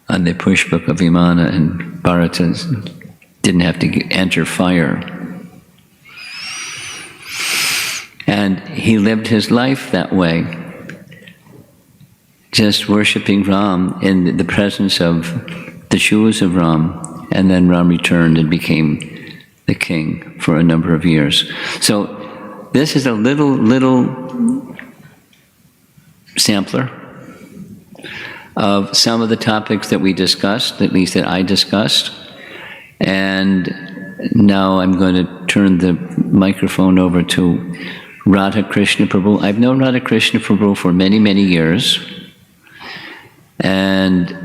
on the Pushpaka Vimana, and Bharata didn't have to enter fire. And he lived his life that way, just worshipping Ram in the presence of the shoes of Ram. And then Ram returned and became the king for a number of years. So this is a little sampler of some of the topics that we discussed, at least that I discussed. And now I'm going to turn the microphone over to Radha Krishna Prabhu. I've known Radha Krishna Prabhu for many, many years. And,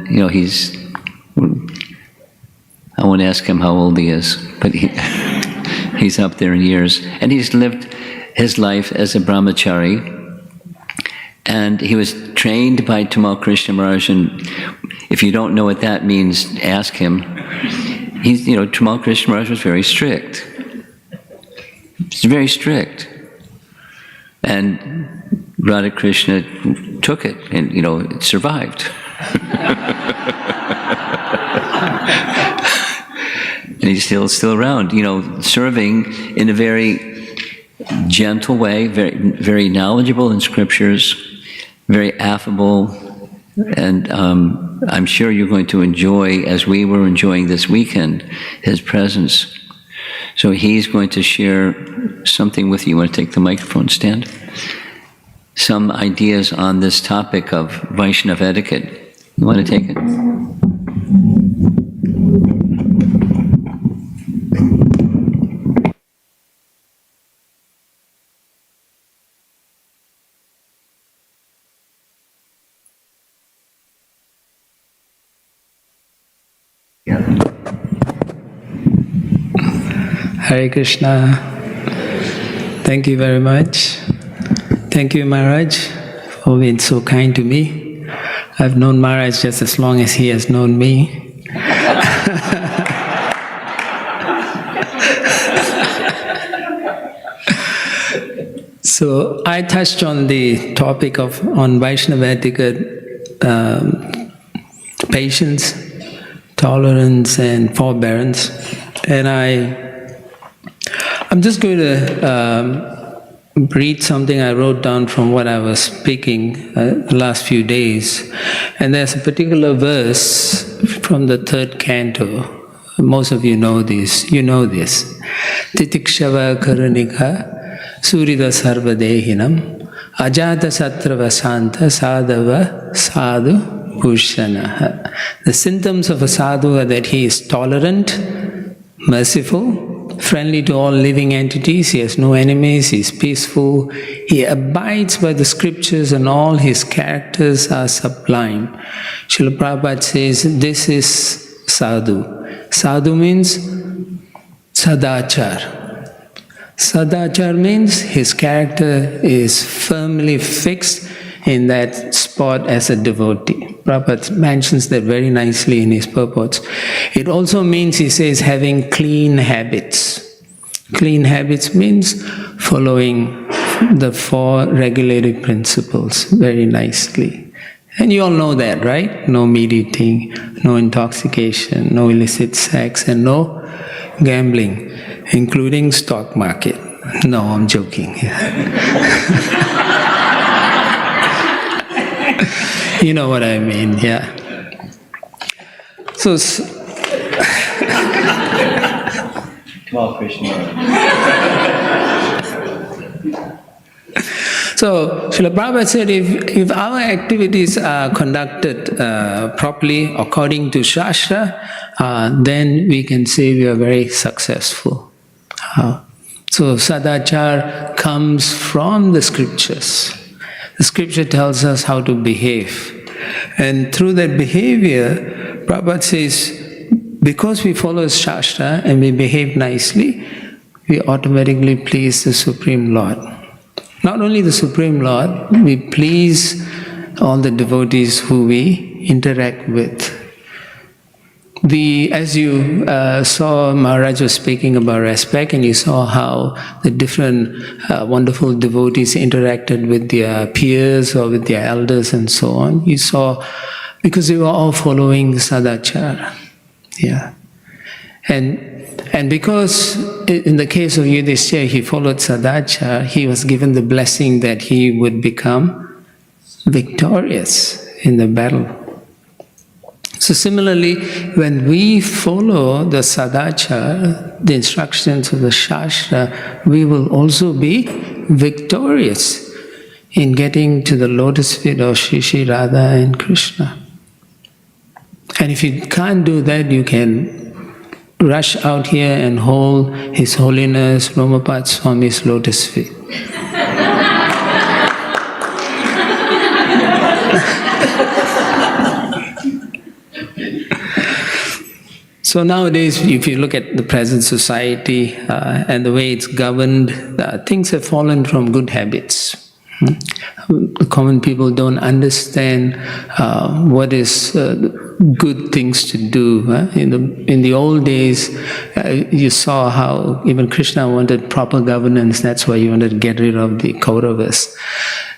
I won't ask him how old he is, but he's up there in years. And he's lived his life as a brahmachari. And he was trained by Tamal Krishna Maharaj, and if you don't know what that means, ask him. Tamal Krishna Maharaj was very strict. He's very strict. And Radha Krishna took it and, it survived. And he's still around, serving in a very gentle way, very, very knowledgeable in scriptures, very affable, and I'm sure you're going to enjoy, as we were enjoying this weekend, his presence. So he's going to share something with you. You want to take the microphone stand? Some ideas on this topic of Vaishnava etiquette. You want to take it? Hare Krishna. Thank you very much. Thank you, Maharaj, for being so kind to me. I've known Maharaj just as long as he has known me. So I touched on the topic on Vaishnava etiquette, patience, tolerance, and forbearance. And I'm just going to read something I wrote down from what I was speaking the last few days. And there's a particular verse from the 3rd canto. Most of you know this. You know this. Titikshava karunika surida sarvadehinam ajata satrava santa sadhava sadhu bhushanaha. The symptoms of a sadhu are that he is tolerant, merciful, friendly to all living entities, he has no enemies, he is peaceful, he abides by the scriptures and all his characters are sublime. Srila Prabhupada says this is sadhu. Sadhu means sadachar. Sadachar means his character is firmly fixed in that spot as a devotee. Prabhupada mentions that very nicely in his purports. It also means, he says, having clean habits. Clean habits means following the 4 regulative principles very nicely. And you all know that, right? No meat eating, no intoxication, no illicit sex, and no gambling, including stock market. No, I'm joking. You know what I mean, yeah. So, Come on, Krishna. So, Srila Prabhupada said if our activities are conducted properly according to Shastra, then we can say we are very successful. So, Sadachar comes from the scriptures. The scripture tells us how to behave. And through that behavior, Prabhupada says, because we follow Shastra and we behave nicely, we automatically please the Supreme Lord. Not only the Supreme Lord, we please all the devotees who we interact with. As you saw, Maharaj was speaking about respect, and you saw how the different wonderful devotees interacted with their peers or with their elders and so on. You saw, because they were all following Sadachar. Yeah. And because in the case of Yudhishthira, he followed Sadachar, he was given the blessing that he would become victorious in the battle. So similarly, when we follow the Sadachar, the instructions of the Shastra, we will also be victorious in getting to the lotus feet of Shri Shri Radha and Krishna. And if you can't do that, you can rush out here and hold His Holiness Romapad Swami's lotus feet. So nowadays, if you look at the present society and the way it's governed, things have fallen from good habits. The common people don't understand what is good things to do. In the old days, you saw how even Krishna wanted proper governance. That's why he wanted to get rid of the Kauravas.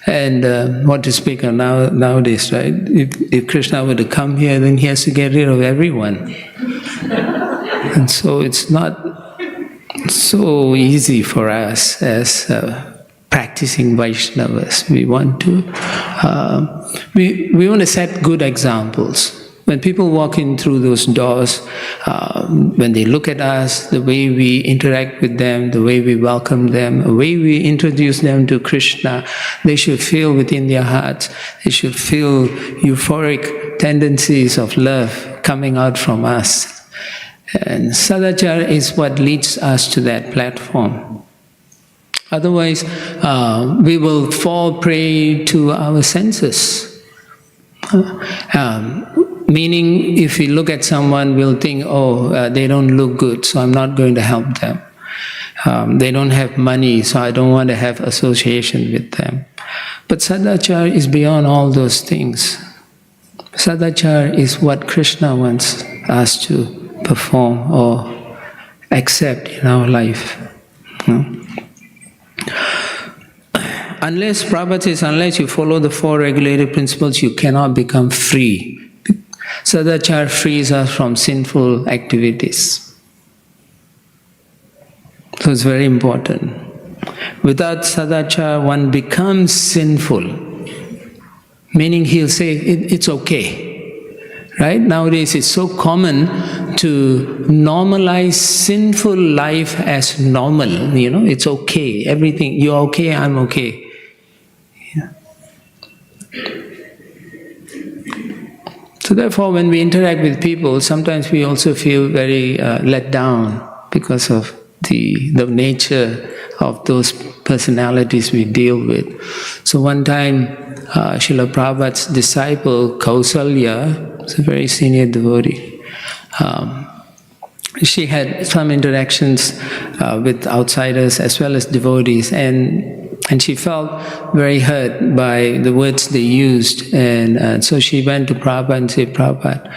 And what to speak of nowadays, right? If Krishna were to come here, then he has to get rid of everyone. And so it's not so easy for us as practicing Vaishnavas. We want to we want to set good examples. When people walk in through those doors, when they look at us, the way we interact with them, the way we welcome them, the way we introduce them to Krishna, they should feel within their hearts, they should feel euphoric tendencies of love coming out from us. And Sadachar is what leads us to that platform. Otherwise, we will fall prey to our senses. Meaning, if we look at someone, we'll think, oh, they don't look good, so I'm not going to help them. They don't have money, so I don't want to have association with them. But Sadachar is beyond all those things. Sadachar is what Krishna wants us to perform or accept in our life. Unless, Prabhupada says, unless you follow the 4 regulative principles, you cannot become free. Sadachar frees us from sinful activities. So it's very important. Without Sadachar, one becomes sinful. Meaning he'll say, it's okay. Right? Nowadays it's so common to normalize sinful life as normal. You know, it's okay. Everything, you're okay, I'm okay. Yeah. So therefore, when we interact with people, sometimes we also feel very let down. because of the nature of those personalities we deal with. So one time, Srila Prabhupada's disciple, Kausalya, was a very senior devotee. She had some interactions with outsiders as well as devotees, and she felt very hurt by the words they used, and so she went to Prabhupada and said, Prabhupada,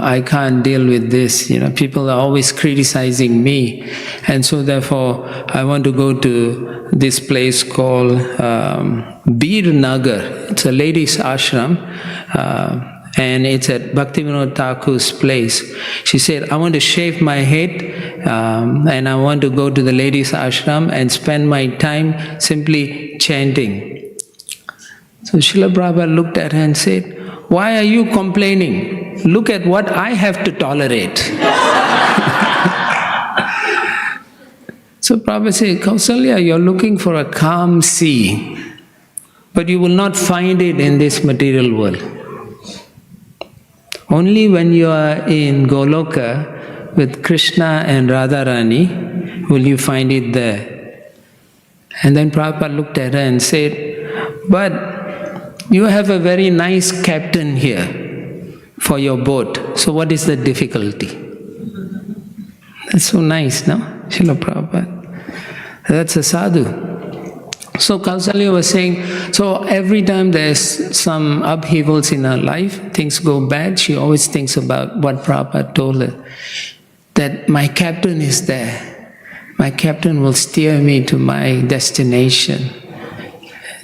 I can't deal with this, people are always criticizing me, and so therefore I want to go to this place called Bir Nagar. It's a ladies' ashram, and it's at Bhaktivinoda Thakur's place. She said, I want to shave my head and I want to go to the ladies' ashram and spend my time simply chanting. So Srila Prabhupada looked at her and said, why are you complaining? Look at what I have to tolerate. So Prabhupada said, Kausalya, you're looking for a calm sea, but you will not find it in this material world. Only when you are in Goloka with Krishna and Radharani will you find it there. And then Prabhupada looked at her and said, but you have a very nice captain here for your boat, so what is the difficulty? That's so nice, no? Srila Prabhupada. That's a sadhu. So Kausalya was saying, so every time there's some upheavals in her life, things go bad, she always thinks about what Prabhupada told her, that my captain is there. My captain will steer me to my destination.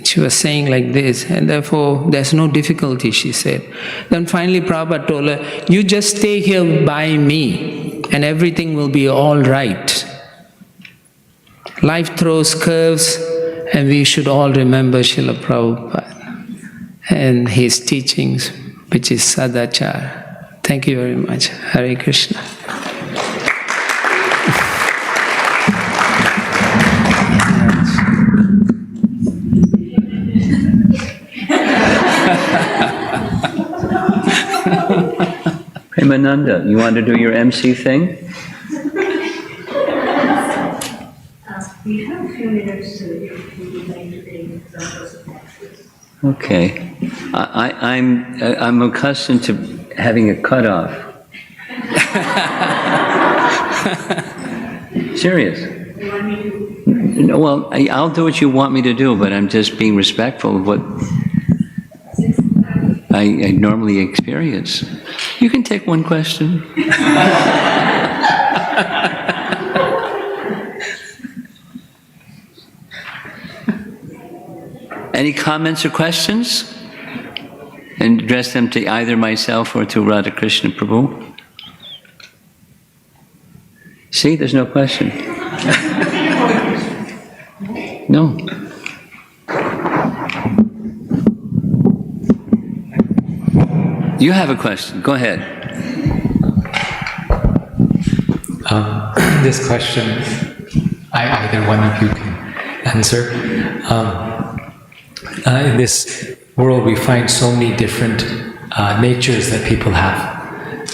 She was saying like this, and therefore there's no difficulty, she said. Then finally Prabhupada told her, you just stay here by me, and everything will be all right. Life throws curves, and we should all remember Srila Prabhupada and his teachings, which is Sadachar. Thank you very much. Hare Krishna. Premananda, you want to do your MC thing? We have a few minutes if you would like to take examples of practice. Okay. I'm accustomed to having a cutoff. Serious. You want me to? No, well, I'll do what you want me to do, but I'm just being respectful of what I normally experience. You can take one question. Any comments or questions? And address them to either myself or to Radhakrishna Prabhu. See, there's no question. No. You have a question. Go ahead. This question, either one of you can answer. In this world, we find so many different natures that people have.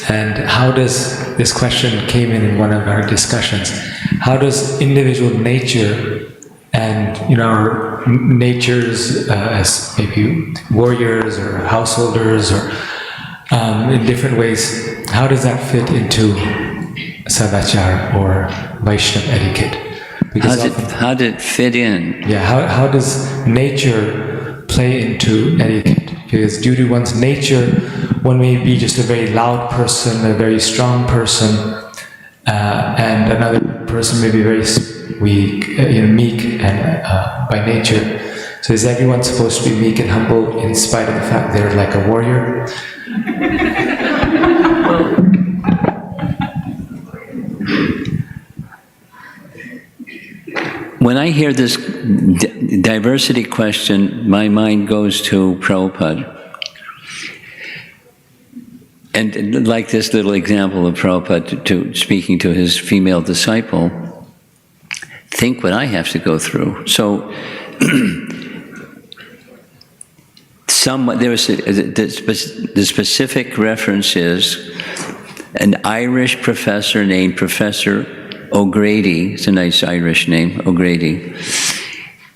And how does, this question came in one of our discussions, how does individual nature and our natures as maybe warriors or householders or in different ways, how does that fit into Sadachar or Vaishnava etiquette? Because how did it fit in? Yeah, how does nature play into etiquette? Because due to one's nature, one may be just a very loud person, a very strong person, and another person may be very weak, meek and by nature. So is everyone supposed to be meek and humble in spite of the fact they're like a warrior? When I hear this diversity question, my mind goes to Prabhupada. And like this little example of Prabhupada to speaking to his female disciple, think what I have to go through. So, the specific reference is an Irish professor named Professor O'Grady, it's a nice Irish name, O'Grady,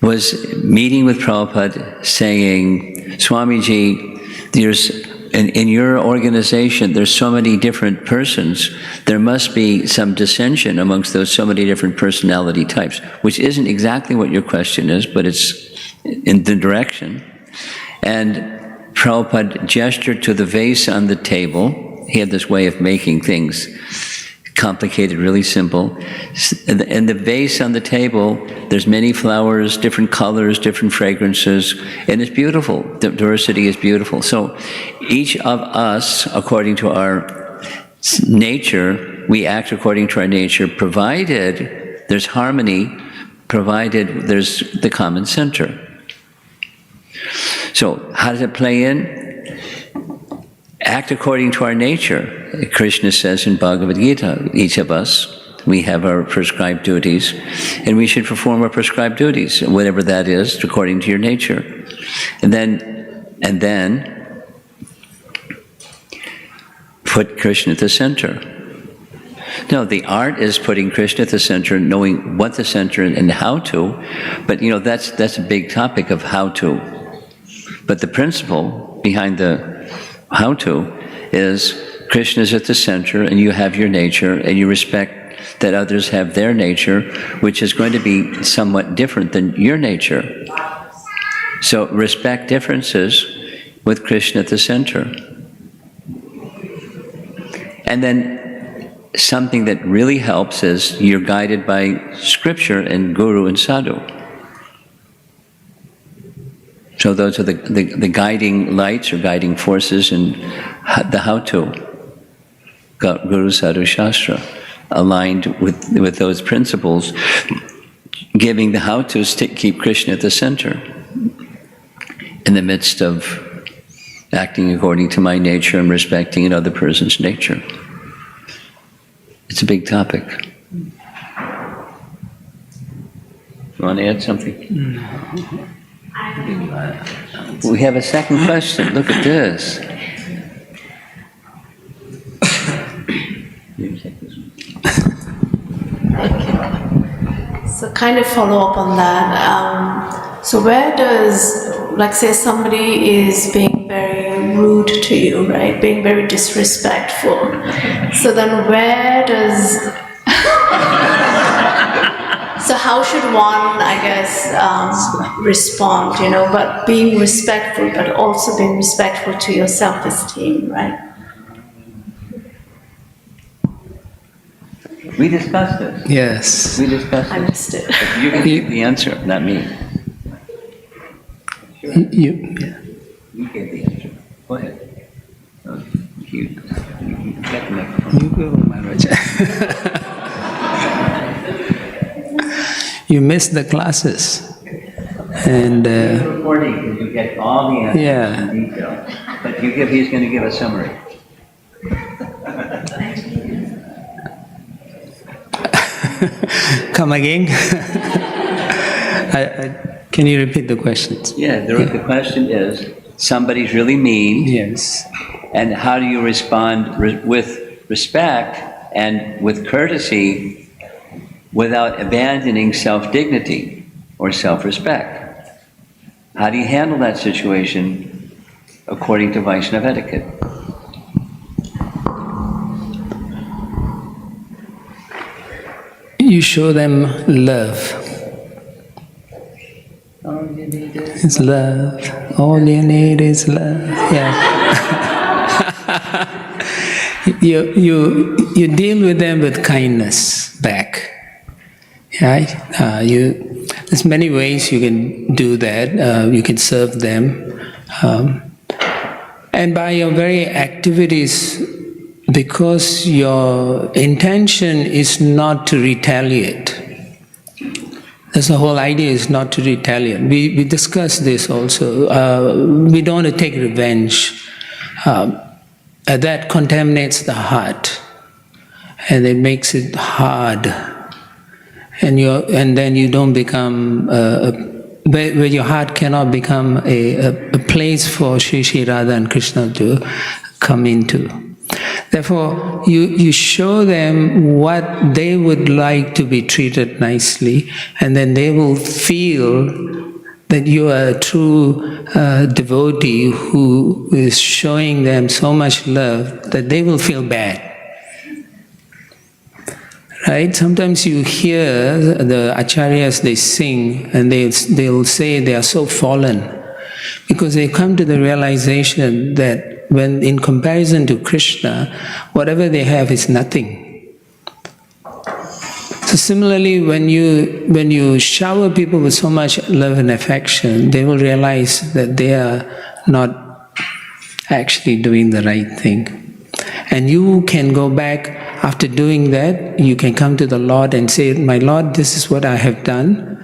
was meeting with Prabhupada saying, Swamiji, in your organization, there's so many different persons, there must be some dissension amongst those so many different personality types, which isn't exactly what your question is, but it's in the direction. And Prabhupada gestured to the vase on the table. He had this way of making things complicated, really simple. And the vase on the table, there's many flowers, different colors, different fragrances, and it's beautiful. The diversity is beautiful. So each of us, according to our nature, we act according to our nature, provided there's harmony, provided there's the common center. So how does it play in? Act according to our nature. Krishna says in Bhagavad Gita, each of us, we have our prescribed duties, and we should perform our prescribed duties, whatever that is, according to your nature. And then put Krishna at the center. No, the art is putting Krishna at the center, knowing what the center and how to, but that's a big topic of how to. But the principle behind the how to is Krishna is at the center, and you have your nature, and you respect that others have their nature, which is going to be somewhat different than your nature. So respect differences with Krishna at the center. And then something that really helps is you're guided by scripture and guru and sadhu. So those are the guiding lights or guiding forces in the how-to, Guru Sadhu Shastra, aligned with those principles, giving the how-tos to keep Krishna at the center in the midst of acting according to my nature and respecting another person's nature. It's a big topic. You want to add something? We have a second question. Look at this. So kind of follow up on that. So where does, like say somebody is being very rude to you, right? Being very disrespectful. So then where does... So how should one, I guess, respond, but being respectful, but also being respectful to your self-esteem, right? We discussed this. Yes. We discussed I it. missed it. You can give the answer, not me. You gave the answer. Go ahead. You get the microphone. You go, Maharaj. You missed the classes, and Recording, because you get all the answers in detail. But he's going to give a summary. Come again. Can you repeat the questions? Yeah, the question is, somebody's really mean. Yes. And how do you respond with respect and with courtesy without abandoning self-dignity or self-respect? How do you handle that situation according to Vaishnava etiquette? You show them love. All you need It's love. All you need is love. Yeah. You deal with them with kindness back. Right? There's many ways you can do that. You can serve them. And by your very activities, because your intention is not to retaliate. That's the whole idea, is not to retaliate. We discussed this also. We don't want to take revenge. That contaminates the heart, and it makes it hard. And then you don't become, where your heart cannot become a place for Shri Radha and Krishna to come into. Therefore, you show them what they would like to be treated nicely, and then they will feel that you are a true devotee who is showing them so much love that they will feel bad. Right? Sometimes you hear the acharyas, they sing, and they'll say they are so fallen, because they come to the realization that when in comparison to Krishna, whatever they have is nothing. So similarly, when you shower people with so much love and affection, they will realize that they are not actually doing the right thing. And you can go back after doing that, you can come to the Lord and say, "My Lord, this is what I have done.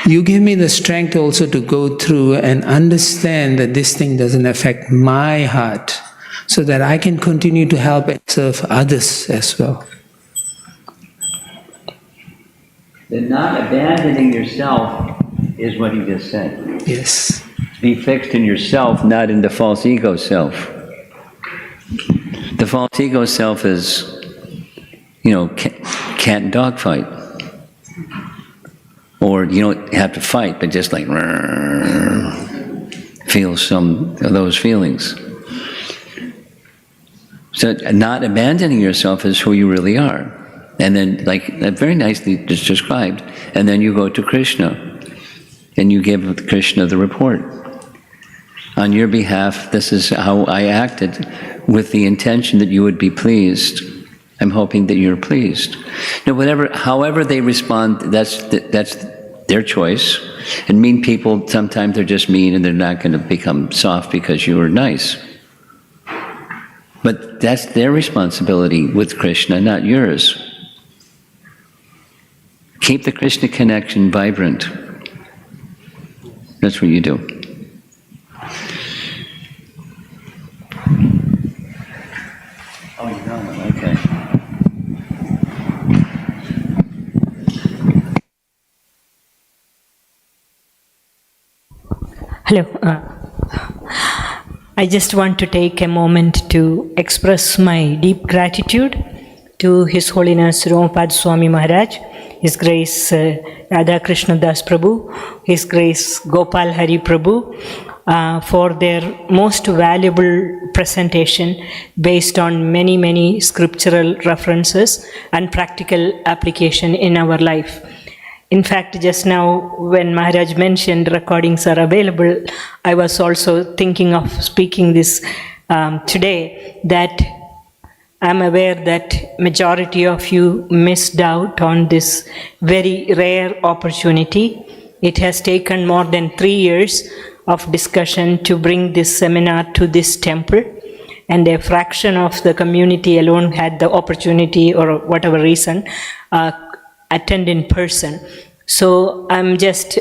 You give me the strength also to go through and understand that this thing doesn't affect my heart, so that I can continue to help and serve others as well." The not abandoning yourself is what you just said. Yes. Be fixed in yourself, not in the false ego self. The false ego self is, cat and dog fight. Or you don't have to fight, but just like feel some of those feelings. So not abandoning yourself is who you really are. And then, like very nicely described, and then you go to Krishna, and you give Krishna the report. On your behalf, this is how I acted, with the intention that you would be pleased. I'm hoping that you're pleased. Now, however they respond, that's their choice. And mean people, sometimes they're just mean and they're not going to become soft because you were nice. But that's their responsibility with Krishna, not yours. Keep the Krishna connection vibrant. That's what you do. Oh, you know, okay. Hello. I just want to take a moment to express my deep gratitude to His Holiness Romapad Swami Maharaj, His Grace Radha Krishna Das Prabhu, His Grace Gopal Hari Prabhu, for their most valuable presentation based on many, many scriptural references and practical application in our life. In fact, just now when Maharaj mentioned recordings are available, I was also thinking of speaking this today, that I'm aware that majority of you missed out on this very rare opportunity. It has taken more than 3 years of discussion to bring this seminar to this temple, and a fraction of the community alone had the opportunity, or whatever reason, attend in person. So I'm just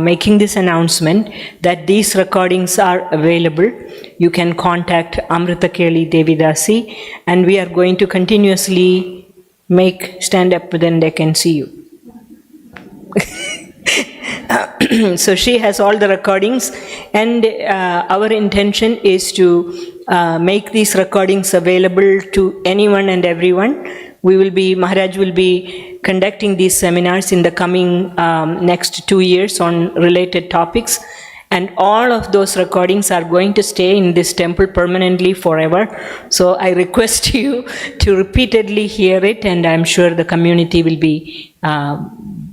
making this announcement that these recordings are available. You can contact Amrita Keli Devidasi, and we are going to continuously stand up, then they can see you. So she has all the recordings, and our intention is to make these recordings available to anyone and everyone. Maharaj will be conducting these seminars in the coming next 2 years on related topics, and all of those recordings are going to stay in this temple permanently forever. So I request you to repeatedly hear it, and I'm sure the community will be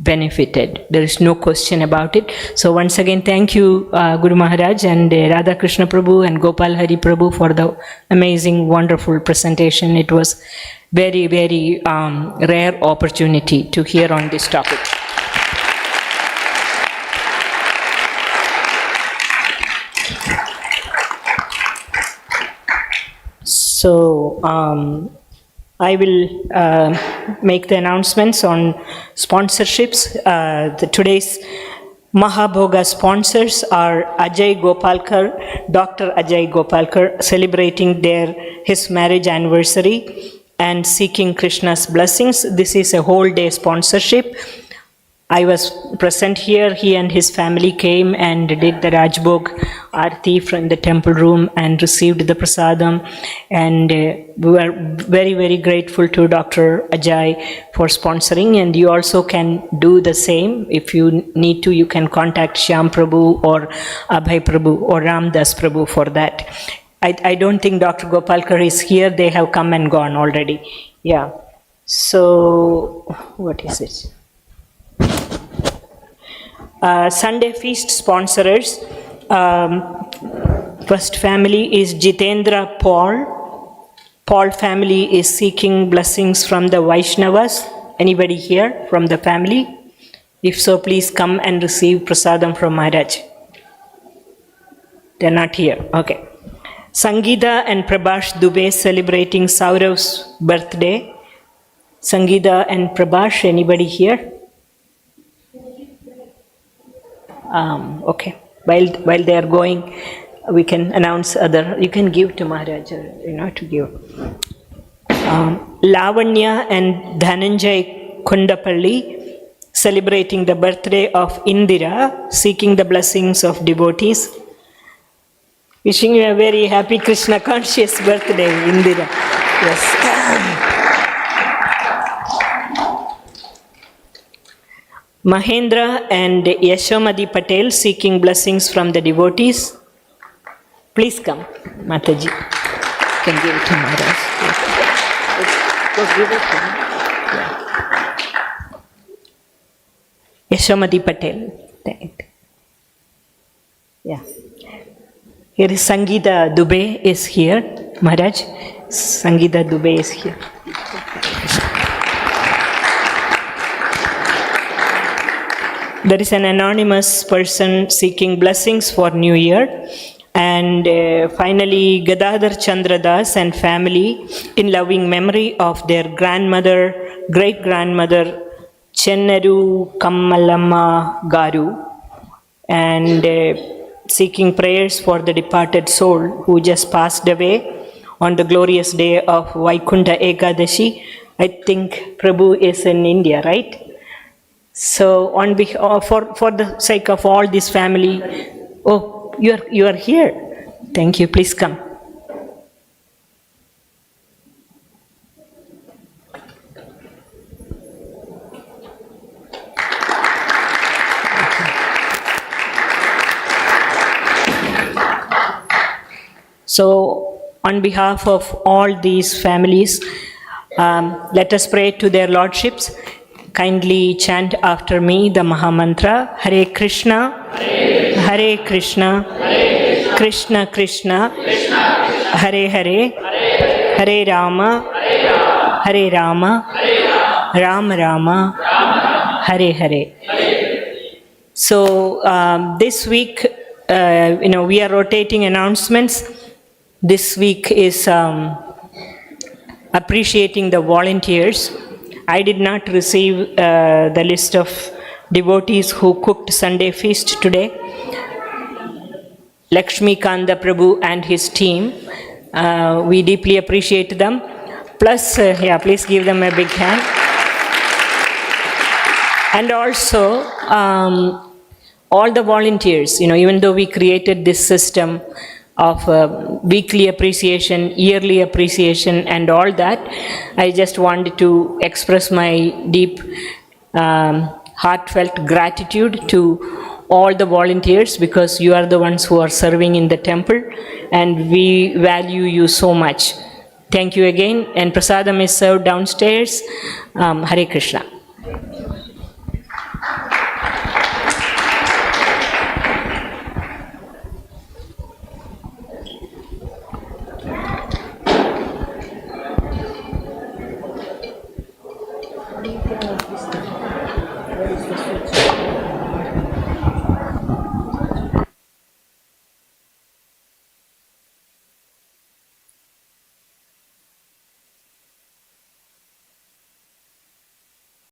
benefited. There is no question about it. So once again, thank you, Guru Maharaj and Radha Krishna Prabhu and Gopal Hari Prabhu for the amazing, wonderful presentation. It was very, very rare opportunity to hear on this topic. So I will make the announcements on sponsorships. Today's Mahabhoga sponsors are Ajay Gopalkar, Dr. Ajay Gopalkar, celebrating his marriage anniversary and seeking Krishna's blessings. This is a whole day sponsorship. I was present here. He and his family came and did the Rajbhog Aarti from the temple room and received the prasadam. And we were very, very grateful to Dr. Ajay for sponsoring. And you also can do the same. If you need to, you can contact Shyam Prabhu or Abhay Prabhu or Ramdas Prabhu for that. I don't think Dr. Gopalkar is here. They have come and gone already. Yeah. So, what is it? Sunday feast sponsors. First family is Jitendra Paul. Paul family is seeking blessings from the Vaishnavas. Anybody here from the family? If so, please come and receive prasadam from Maharaj. They're not here. Okay. Sangeeta and Prabhash Dubey celebrating Saurav's birthday. Sangeeta and Prabhash, anybody here? Okay. While they are going, we can announce other. You can give to Maharaj, to give. Lavanya and Dhananjay Kundapalli celebrating the birthday of Indira, seeking the blessings of devotees. Wishing you a very happy Krishna conscious birthday, Indira. Yes. Mahendra and Yashomadi Patel seeking blessings from the devotees. Please come, Mataji. You can give it to Maharaj. Go give it to him. Yeah. Yashomadi Patel. Yeah. Here is Sangeeta Dubey is here. Maharaj, Sangeeta Dubey is here. There is an anonymous person seeking blessings for New Year. And finally, Gadadhar Chandradas and family in loving memory of their grandmother, great-grandmother, Chennaru Kammalamma Garu. And seeking prayers for the departed soul who just passed away on the glorious day of Vaikunta Ekadashi. I think Prabhu is in India, right? So on behalf, for the sake of all this family, oh, you are here. Thank you. Please come. So on behalf of all these families, let us pray to their lordships. Kindly chant after me the Mahamantra. Hare Krishna, Hare Krishna, Krishna Krishna, Hare Hare, Hare Rama, Hare Rama, Rama Rama, Hare Hare. So this week, we are rotating announcements. This week is appreciating the volunteers. I did not receive the list of devotees who cooked Sunday feast today. Lakshmi Kanda Prabhu and his team, we deeply appreciate them. Plus, please give them a big hand. And also, all the volunteers, even though we created this system of weekly appreciation, yearly appreciation, and all that, I just wanted to express my deep, heartfelt gratitude to all the volunteers, because you are the ones who are serving in the temple, and we value you so much. Thank you again, and prasadam is served downstairs. Hare Krishna.